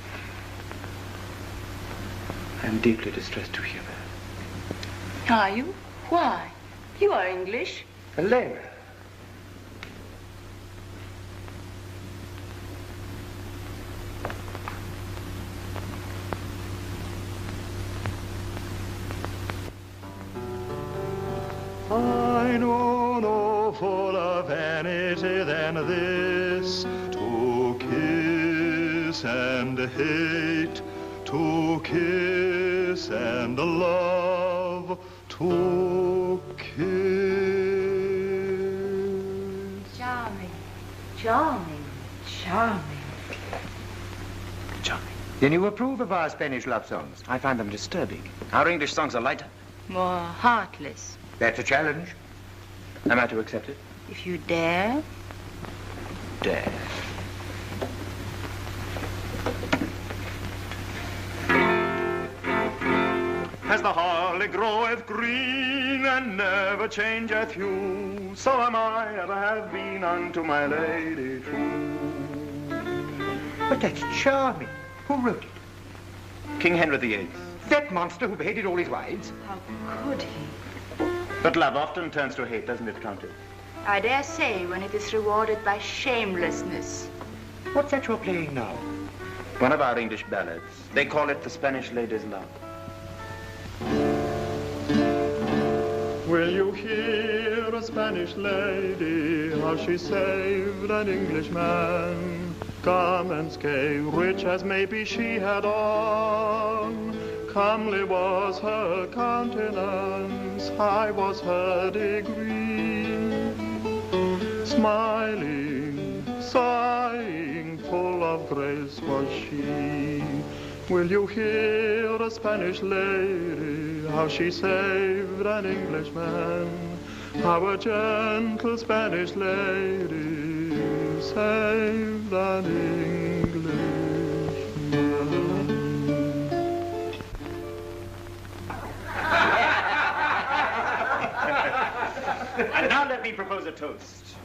S9: I am deeply distressed to hear that.
S12: Are you? Why? You are English.
S2: Elena.
S14: I know no fuller vanity than this, to kiss and hate, to kiss and love, to kiss.
S12: Charming, charming, charming.
S9: Charming.
S20: Then you approve of our Spanish love songs?
S9: I find them disturbing. Our English songs are lighter.
S12: More heartless.
S20: That's a challenge.
S9: Am I to accept it?
S12: If you dare.
S9: Dare.
S14: As the holly groweth green and never changeth hue, so am I ever have been unto my lady true.
S20: But that's charming. Who wrote it?
S9: King Henry VIII.
S20: That monster who beheaded all his wives?
S12: How could he?
S9: But love often turns to hate, doesn't it, Countess?
S12: I dare say when it is rewarded by shamelessness.
S20: What's that you're playing now?
S9: One of our English ballads. They call it The Spanish Lady's Love.
S14: Will you hear a Spanish lady, how she saved an Englishman? Garments gay, rich as maybe she had on. Comely was her countenance, high was her degree. Smiling, sighing, full of grace was she. Will you hear a Spanish lady, how she saved an Englishman? How a gentle Spanish lady saved an Englishman.
S9: And now let me propose a toast.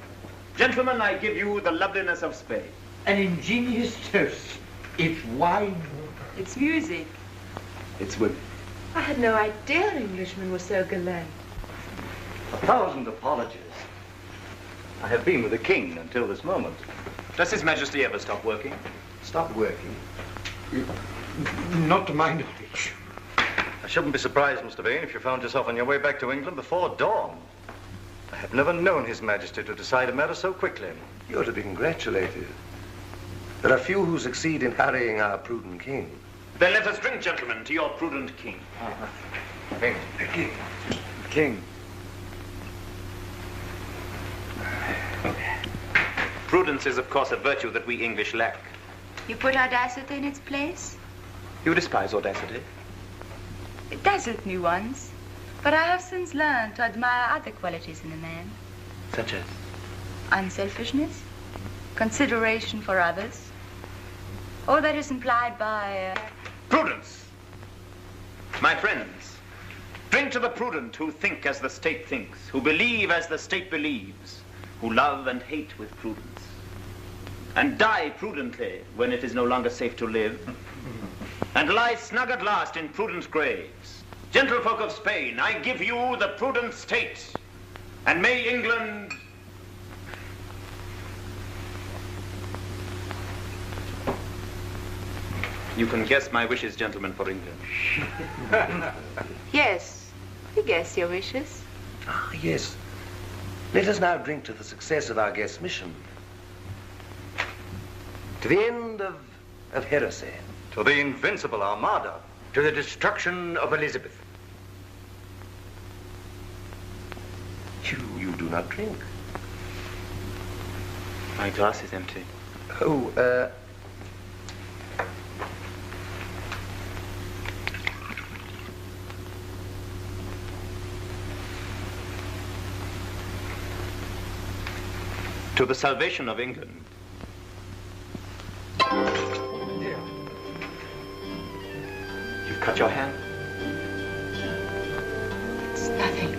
S9: Gentlemen, I give you the loveliness of Spain.
S20: An ingenious toast. It's wine.
S12: It's music.
S9: It's women.
S21: I had no idea Englishmen were so gallant.
S20: 1,000 apologies. I have been with the king until this moment.
S9: Does His Majesty ever stop working?
S2: Stop working?
S20: Not to my knowledge.
S22: I shouldn't be surprised, Mr. Vane, if you found yourself on your way back to England before dawn. I have never known His Majesty to decide a matter so quickly.
S2: You're to be congratulated. There are few who succeed in harrying our prudent king.
S9: Then let us drink, gentlemen, to your prudent king.
S2: King. King. King.
S9: Prudence is, of course, a virtue that we English lack.
S12: You put audacity in its place?
S9: You despise audacity?
S12: It dazzled me once, but I have since learned to admire other qualities in a man.
S9: Such as?
S12: Unselfishness, consideration for others, all that is implied by...
S9: Prudence! My friends, Drink to the prudent who think as the state thinks, who believe as the state believes, who love and hate with prudence, and die prudently when it is no longer safe to live, and lie snug at last in prudent graves. Gentlefolk of Spain, I give you the prudent state, and may England... You can guess my wishes, gentlemen, for England.
S12: Yes, we guess your wishes.
S1: Ah, yes. Let us now drink to the success of our guest's mission. To the end of heresy.
S22: To the invincible Armada.
S1: To the destruction of Elizabeth. You do not drink.
S9: My glass is empty.
S1: Oh,
S9: To the salvation of England. You've cut your hand?
S12: It's nothing.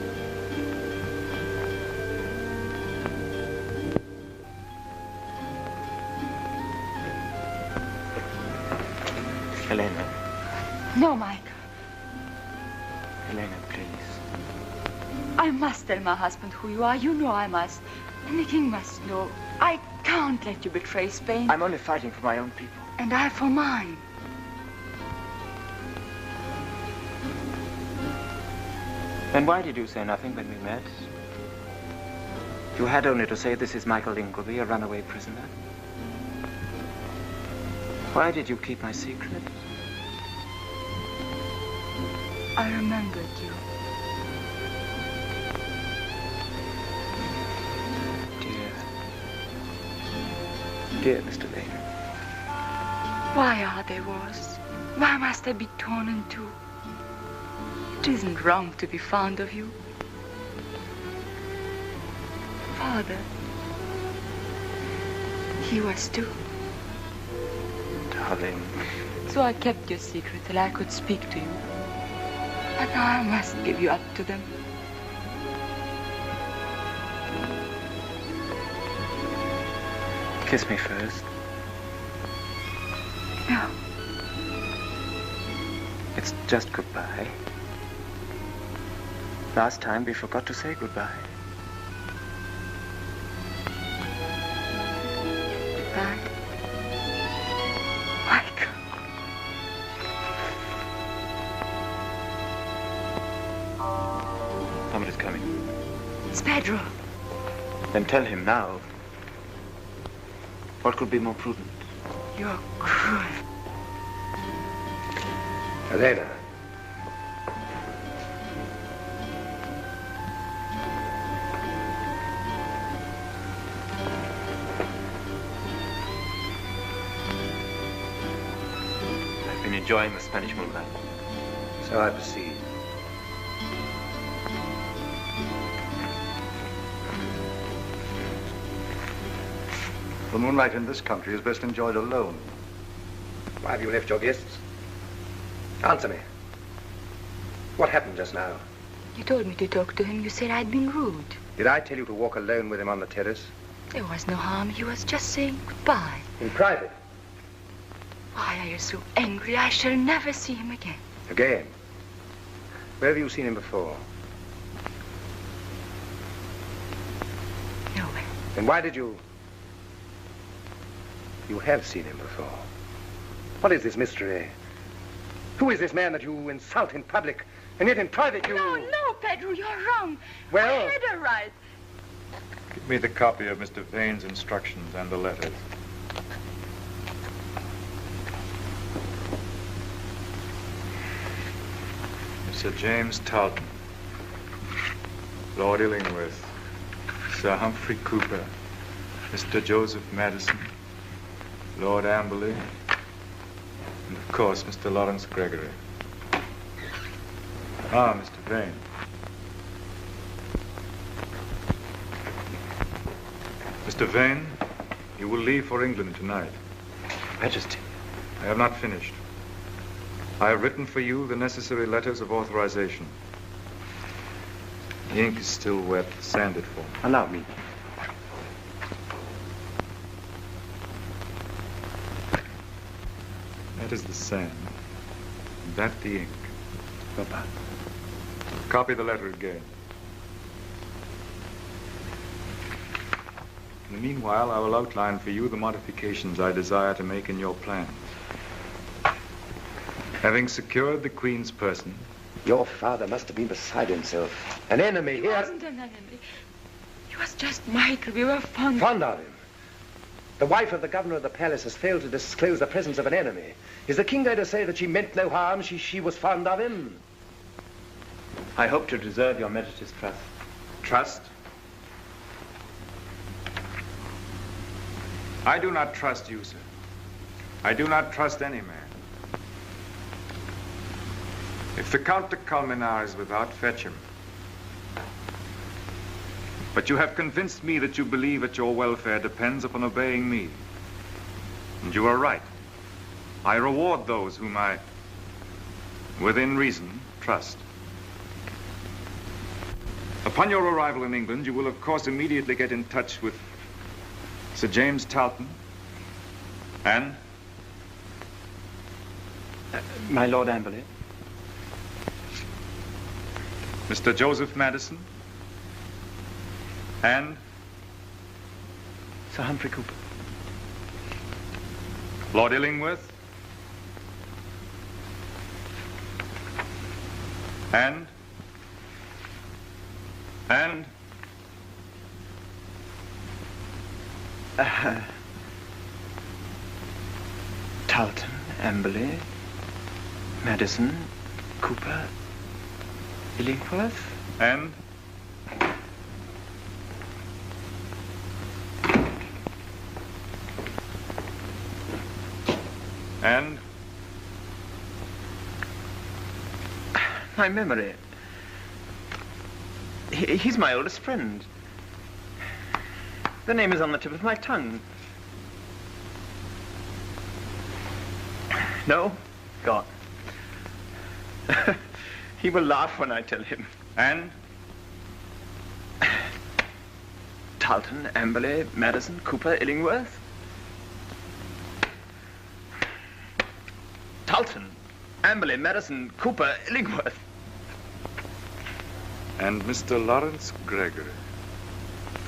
S9: Helena.
S12: No, Michael.
S9: Helena, please.
S12: I must tell my husband who you are. You know I must. And the king must know. I can't let you betray Spain.
S9: I'm only fighting for my own people.
S12: And I for mine.
S9: Then why did you say nothing when we met? You had only to say, this is Michael Ingolby, a runaway prisoner. Why did you keep my secret?
S12: I remembered you.
S9: Dear Mr. Leigh.
S12: Why are there wars? Why must I be torn in two? It isn't wrong to be fond of you. Father, he was too.
S9: Darling.
S12: So I kept your secret till I could speak to you. But now I must give you up to them.
S9: Kiss me first.
S12: No.
S9: It's just goodbye. Last time we forgot to say goodbye.
S12: Goodbye. Michael.
S9: Somebody's coming.
S12: It's Pedro.
S9: Then tell him now. What could be more prudent?
S12: You're cruel.
S1: Helena.
S9: I've been enjoying the Spanish moonlight.
S1: So I perceive.
S22: The moonlight in this country is best enjoyed alone.
S1: Why have you left your guests? Answer me. What happened just now?
S12: You told me to talk to him. You said I'd been rude.
S1: Did I tell you to walk alone with him on the terrace?
S12: There was no harm. He was just saying goodbye.
S1: In private?
S12: Why are you so angry? I shall never see him again.
S1: Again? Where have you seen him before?
S12: Nowhere.
S1: Then why did you... You have seen him before. What is this mystery? Who is this man that you insult in public, and yet in private you...
S12: No, Pedro, you're wrong.
S1: Well...
S12: I had a right.
S18: Give me the copy of Mr. Vane's instructions and the letters. Sir James Talton, Lord Illingworth, Sir Humphrey Cooper, Mr. Joseph Madison, Lord Amberley, and of course, Mr. Lawrence Gregory. Ah, Mr. Vane. Mr. Vane, you will leave for England tonight.
S1: Majesty.
S18: I have not finished. I have written for you the necessary letters of authorization. The ink is still wet. Sand it for me.
S20: Allow me.
S18: That is the sand. That the ink.
S20: Papa.
S18: Copy the letter again. In the meanwhile, I will outline for you the modifications I desire to make in your plans. Having secured the Queen's person...
S1: Your father must have been beside himself. An enemy here...
S21: He wasn't an enemy. He was just Michael. We were fond
S1: of him. The wife of the governor of the palace has failed to disclose the presence of an enemy. Is the king going to say that she meant no harm? She was fond of him?
S4: I hope to deserve your Majesty's trust.
S18: Trust? I do not trust you, sir. I do not trust any man. If the Count de Colmenar is without, fetch him. But you have convinced me that you believe that your welfare depends upon obeying me. And you are right. I reward those whom I, within reason, trust. Upon your arrival in England, you will of course immediately get in touch with Sir James Talton and...
S4: my Lord Amberley.
S18: Mr. Joseph Madison and...
S4: Sir Humphrey Cooper.
S18: Lord Illingworth and...
S4: Talton, Amberley, Madison, Cooper, Illingworth,
S18: and...
S4: my memory. He's my oldest friend. The name is on the tip of my tongue. No? Gone. He will laugh when I tell him.
S18: And?
S4: Talton, Amberley, Madison, Cooper, Illingworth. Talton, Amberley, Madison, Cooper, Illingworth.
S18: And Mr. Lawrence Gregory.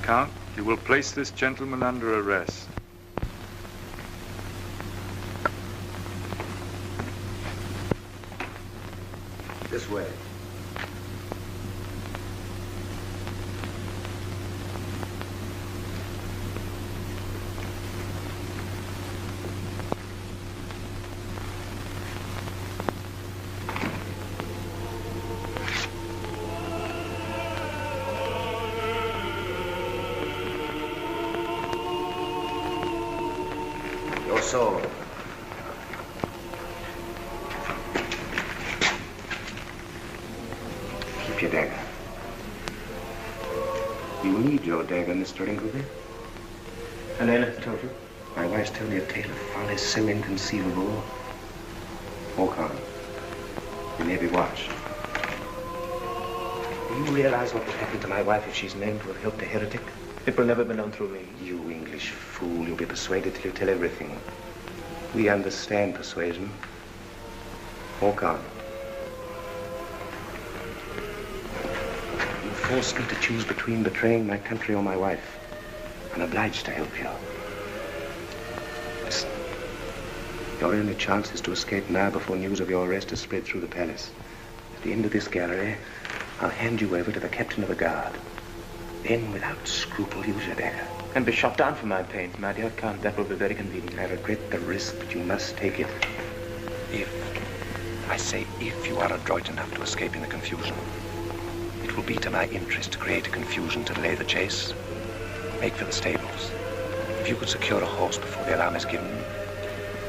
S18: Count, you will place this gentleman under arrest.
S1: This way. Your soul. Keep your dagger. You need your dagger, Mr. Ingolby.
S4: Helena has told you?
S1: My wife's told me a tale of folly so inconceivable. Walk on. You may be watched. Do you realize what will happen to my wife if she's known to have helped a heretic?
S4: It will never be known through me.
S1: You English fool. You'll be persuaded till you tell everything. We understand persuasion. Walk on. You forced me to choose between betraying my country or my wife. I'm obliged to help you. Listen. Your only chance is to escape now before news of your arrest is spread through the palace. At the end of this gallery, I'll hand you over to the captain of the guard. Then, without scruple, use your dagger.
S4: And be shot down for my pains, my dear Count. That will be very convenient.
S1: I regret the risk, but you must take it. If, I say if you are adroit enough to escape in the confusion, it will be to my interest to create a confusion to delay the chase. Make for the stables. If you could secure a horse before the alarm is given,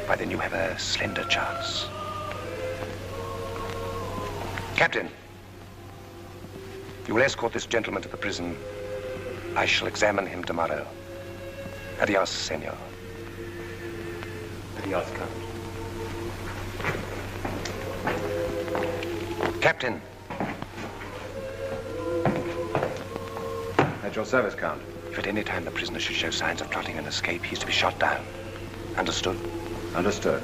S1: why then you have a slender chance. Captain, you will escort this gentleman to the prison. I shall examine him tomorrow. Adios, senor.
S4: Adios, Count.
S1: Captain.
S6: At your service, Count.
S1: If at any time the prisoner should show signs of plotting an escape, he's to be shot down. Understood?
S6: Understood.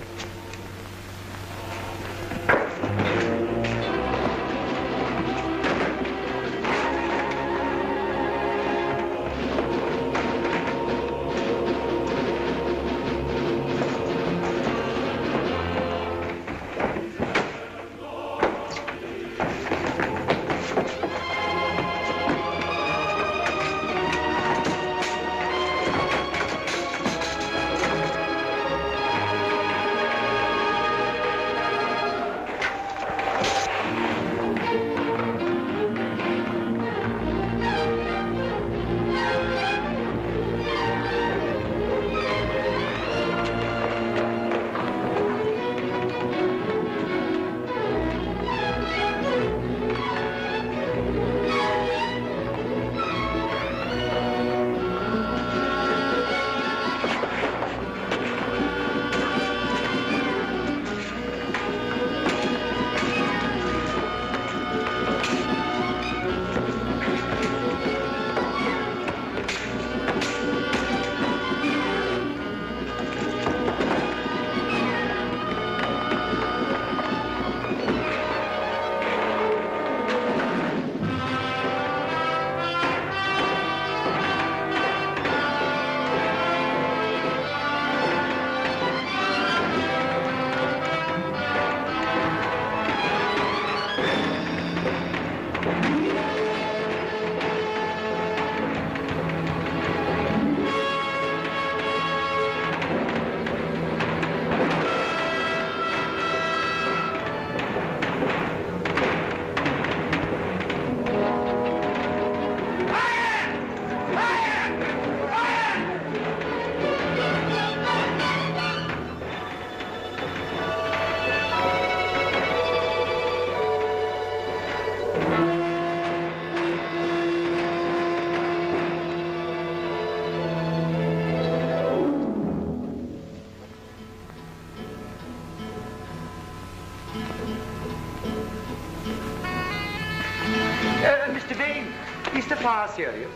S4: Mr. Vane, is the fire serious?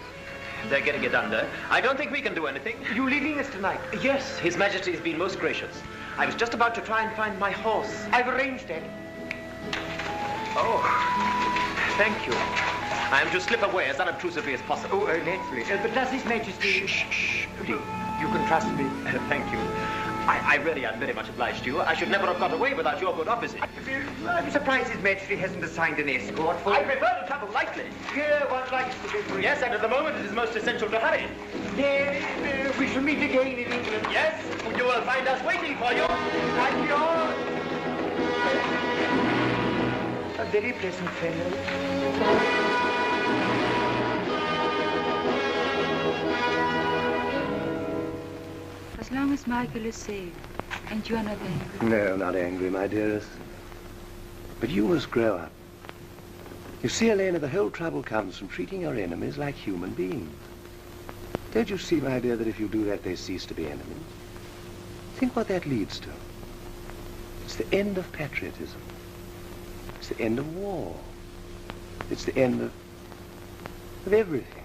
S9: They're getting it under. I don't think we can do anything.
S4: You leaving us tonight?
S9: Yes, His Majesty has been most gracious. I was just about to try and find my horse.
S4: I've arranged it.
S9: Oh, thank you. I am to slip away as unobtrusively as possible.
S4: Oh, naturally. But does His Majesty...
S9: Shh.
S4: You can trust me.
S9: Thank you. I really am very much obliged to you. I should never have got away without your good offices.
S4: I'm surprised His Majesty hasn't assigned an escort for...
S9: I prefer to travel lightly.
S4: Yeah, one likes to be free.
S9: Yes, and at the moment it is most essential to hurry.
S4: Yes, we shall meet again in England.
S9: Yes, you will find us waiting for you.
S4: Thank you. A very pleasant fellow.
S12: As long as Michael is safe, and you are not angry.
S2: No, not angry, my dearest. But you must grow up. You see, Elena, the whole trouble comes from treating your enemies like human beings. Don't you see, my dear, that if you do that, they cease to be enemies? Think what that leads to. It's the end of patriotism. It's the end of war. It's the end of everything.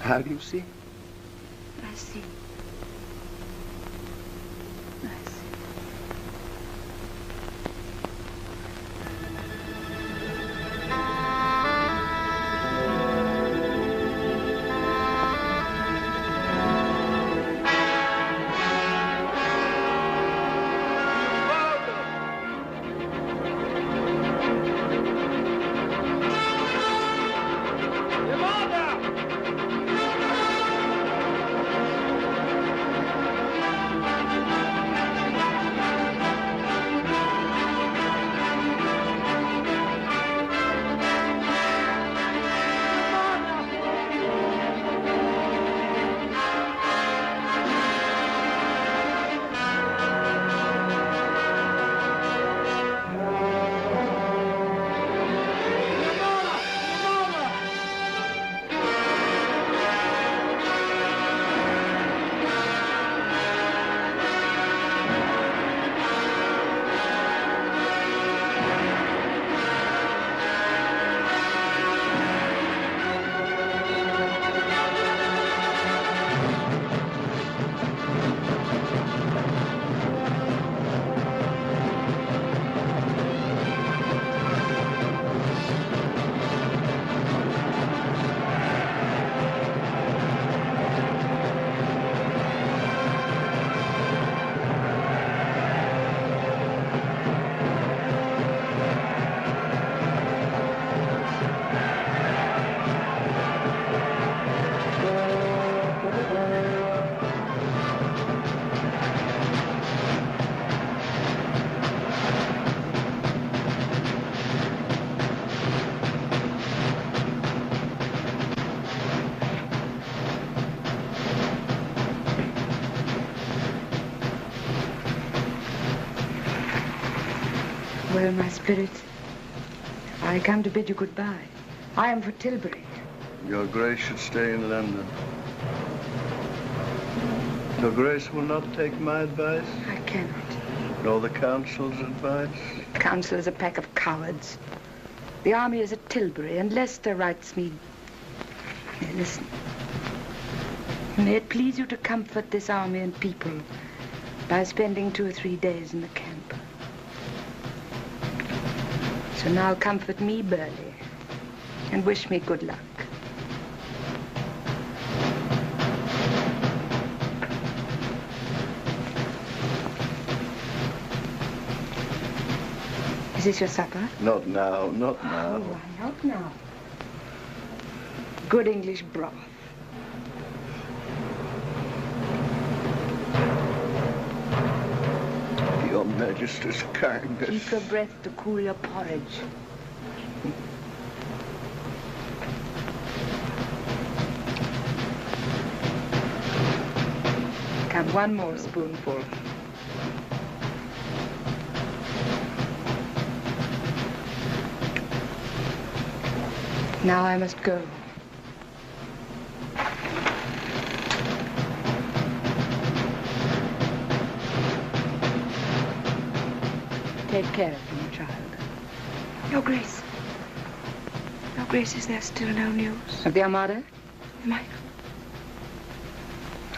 S2: How do you see?
S12: I see.
S3: Farewell, my spirit. I come to bid you goodbye. I am for Tilbury.
S5: Your Grace should stay in London. Your Grace will not take my advice?
S3: I cannot.
S5: Nor the Council's advice?
S3: The Council is a pack of cowards. The army is at Tilbury, and Leicester writes me... Nay, listen. May it please you to comfort this army and people by spending 2 or 3 days in the camp. So now comfort me, Burleigh, and wish me good luck. Is this your supper?
S5: Not now, not now.
S3: Oh, why not now? Good English broth.
S5: Your Majesty's kindness.
S3: Keep your breath to cool your porridge. Come, one more spoonful. Now I must go. Take care of him, child.
S21: Your Grace. Your Grace, is there still no news?
S3: Of the Armada?
S21: Michael.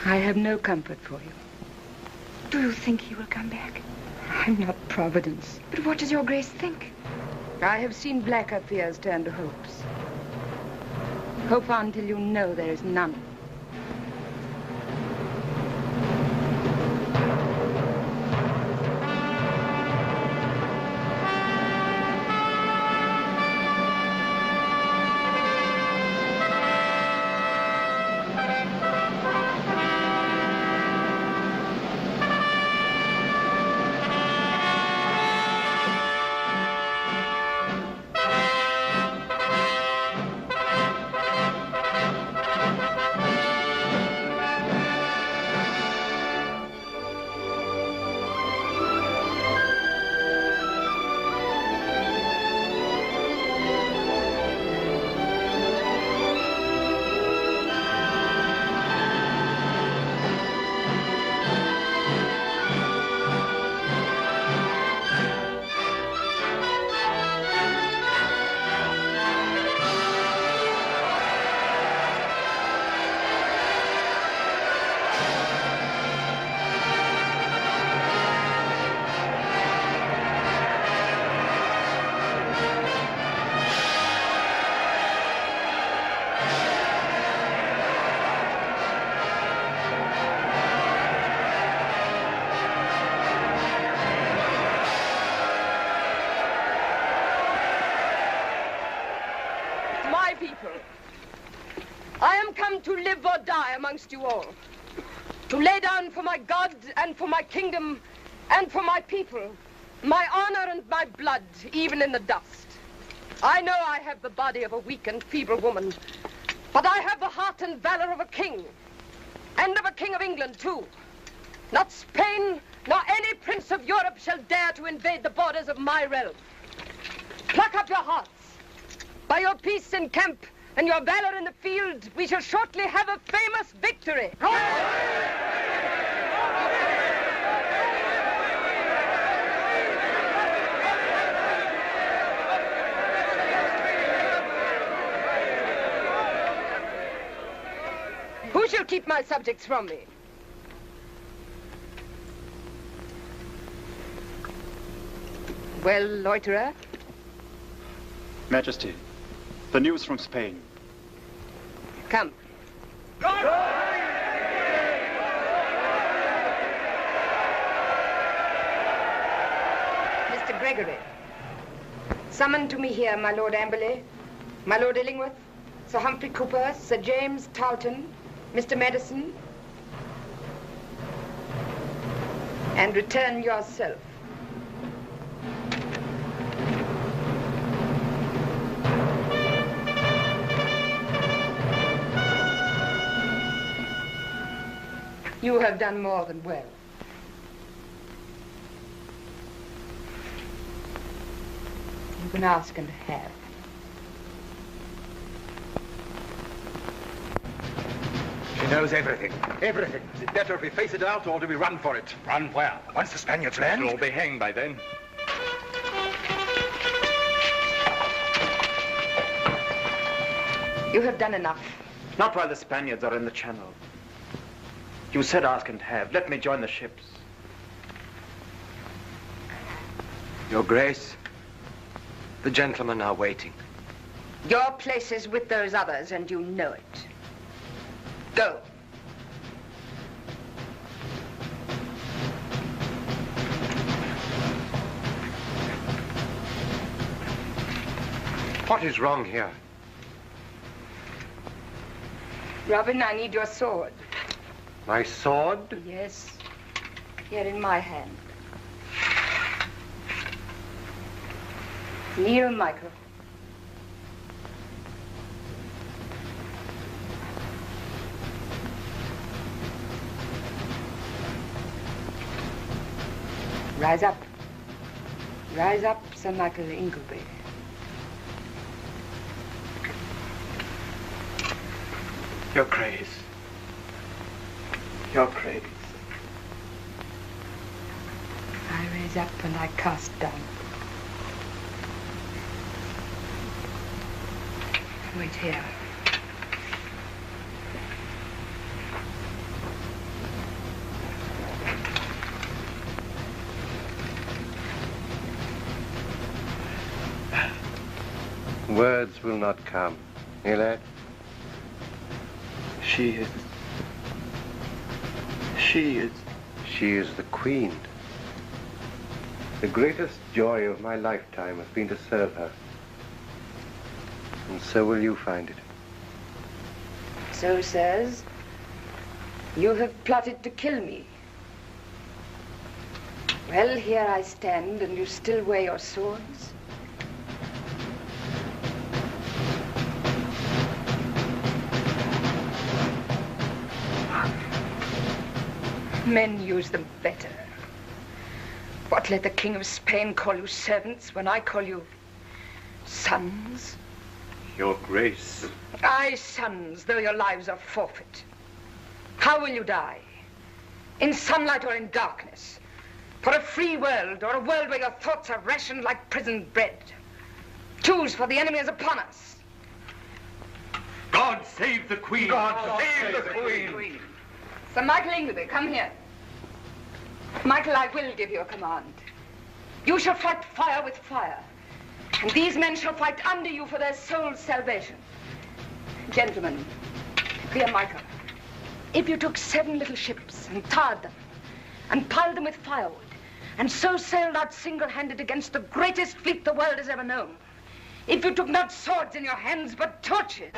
S3: I have no comfort for you.
S21: Do you think he will come back?
S3: I'm not Providence.
S21: But what does your Grace think?
S3: I have seen blacker fears turn to hopes. Hope on until you know there is none.
S10: To live or die amongst you all. To lay down for my God and for my kingdom and for my people, my honor and my blood, even in the dust. I know I have the body of a weak and feeble woman, but I have the heart and valor of a king, and of a king of England, too. Not Spain, nor any prince of Europe shall dare to invade the borders of my realm. Pluck up your hearts. By your peace in camp and your valor in the field, we shall shortly have a famous victory. Who shall keep my subjects from me? Well, loiterer?
S13: Majesty, the news from Spain.
S10: Come. Mr. Gregory, summon to me here my Lord Amberley, my Lord Illingworth, Sir Humphrey Cooper, Sir James Tarleton, Mr. Madison, and return yourself. You have done more than well.
S3: You can ask and have.
S1: She knows everything. Everything. Is it better if we face it out, or do we run for it?
S7: Run where?
S1: Once the Spaniards land...
S7: We'll all be hanged by then.
S3: You have done enough.
S9: Not while the Spaniards are in the channel. You said ask and have. Let me join the ships.
S6: Your Grace, the gentlemen are waiting.
S3: Your place is with those others, and you know it. Go.
S2: What is wrong here?
S3: Robin, I need your sword.
S2: My sword?
S3: Yes. Here in my hand. Kneel, Michael. Rise up. Rise up, Sir Michael Ingolby.
S9: Your Grace. Your Grace.
S3: I raise up and I cast down. Wait here.
S2: Words will not come. Eh, lad?
S9: She is
S2: the Queen. The greatest joy of my lifetime has been to serve her. And so will you find it.
S3: So, sirs, you have plotted to kill me. Well, here I stand, and you still wear your swords. Men use them better. What, let the King of Spain call you servants when I call you sons?
S2: Your Grace.
S3: Aye, sons, though your lives are forfeit. How will you die? In sunlight or in darkness? For a free world or a world where your thoughts are rationed like prison bread? Choose, for the enemy is upon us.
S1: God save the Queen! God save the Queen!
S3: Sir Michael Ingolby, come here. Michael, I will give you a command. You shall fight fire with fire. And these men shall fight under you for their soul's salvation. Gentlemen, dear Michael, if you took 7 little ships and tarred them and piled them with firewood and so sailed out single-handed against the greatest fleet the world has ever known, if you took not swords in your hands but torches...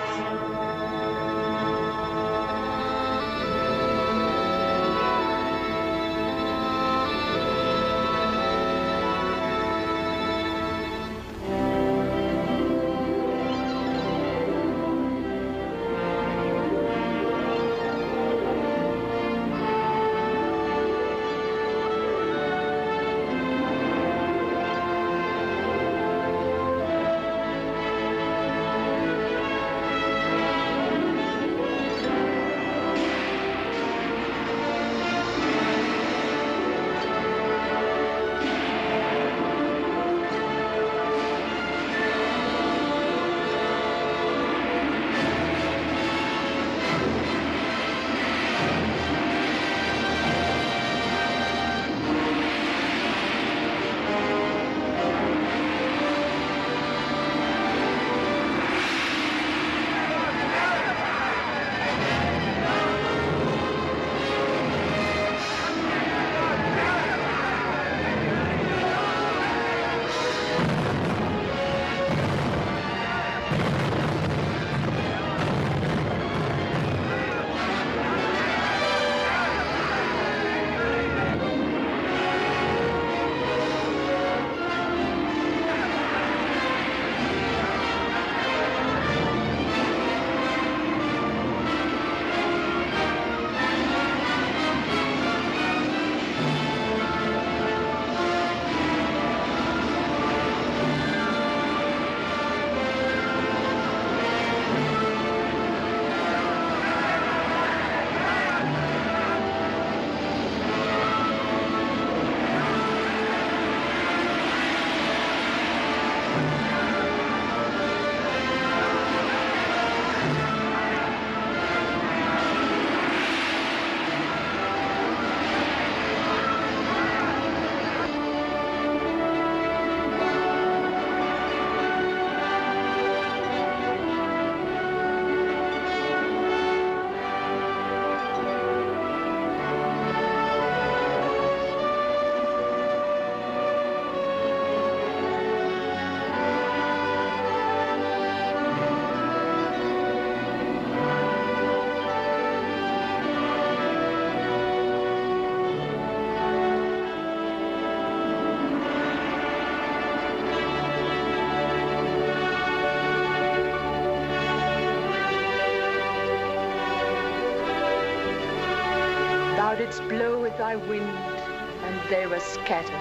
S3: Thou didst blow with thy wind, and they were scattered.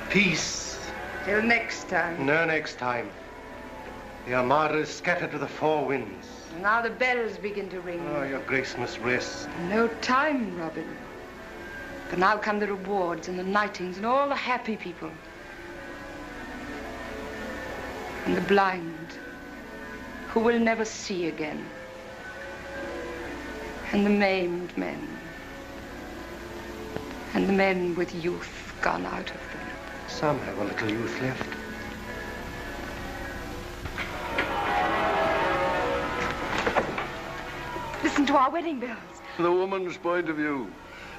S2: Peace.
S3: Till next time.
S2: No next time. The Armada is scattered to the four winds.
S3: And now the bells begin to ring.
S2: Oh, your grace must rest.
S3: No time, Robin. For now come the rewards and the knightings and all the happy people. And the blind, who will never see again. And the maimed men. And the men with youth gone out of them.
S2: Some have a little youth left.
S3: Listen to our wedding bells.
S5: The woman's point of view.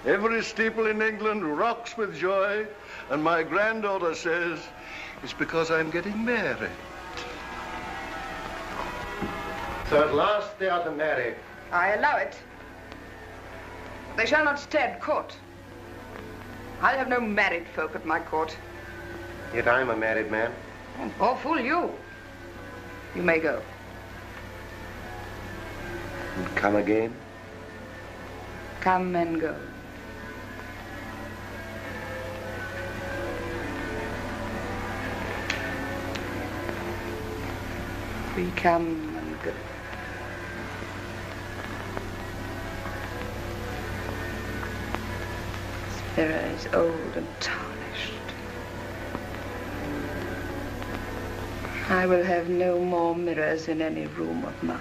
S5: Every steeple in England rocks with joy, and my granddaughter says it's because I'm getting married.
S2: So at last they are to marry.
S3: I allow it. They shall not stand court. I'll have no married folk at my court.
S2: Yet I'm a married man.
S3: Oh, fool you. You may go.
S2: And come again?
S3: Come and go. We come and go. This mirror is old and tarnished. I will have no more mirrors in any room of mine.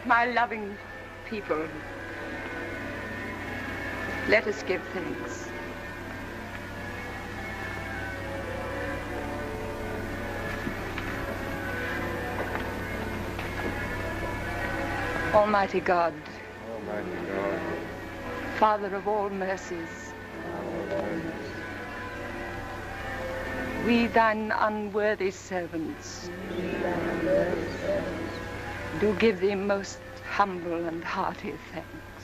S3: My loving people, let us give thanks. Almighty God, Father of all mercies, we thine unworthy servants do give thee most humble and hearty thanks.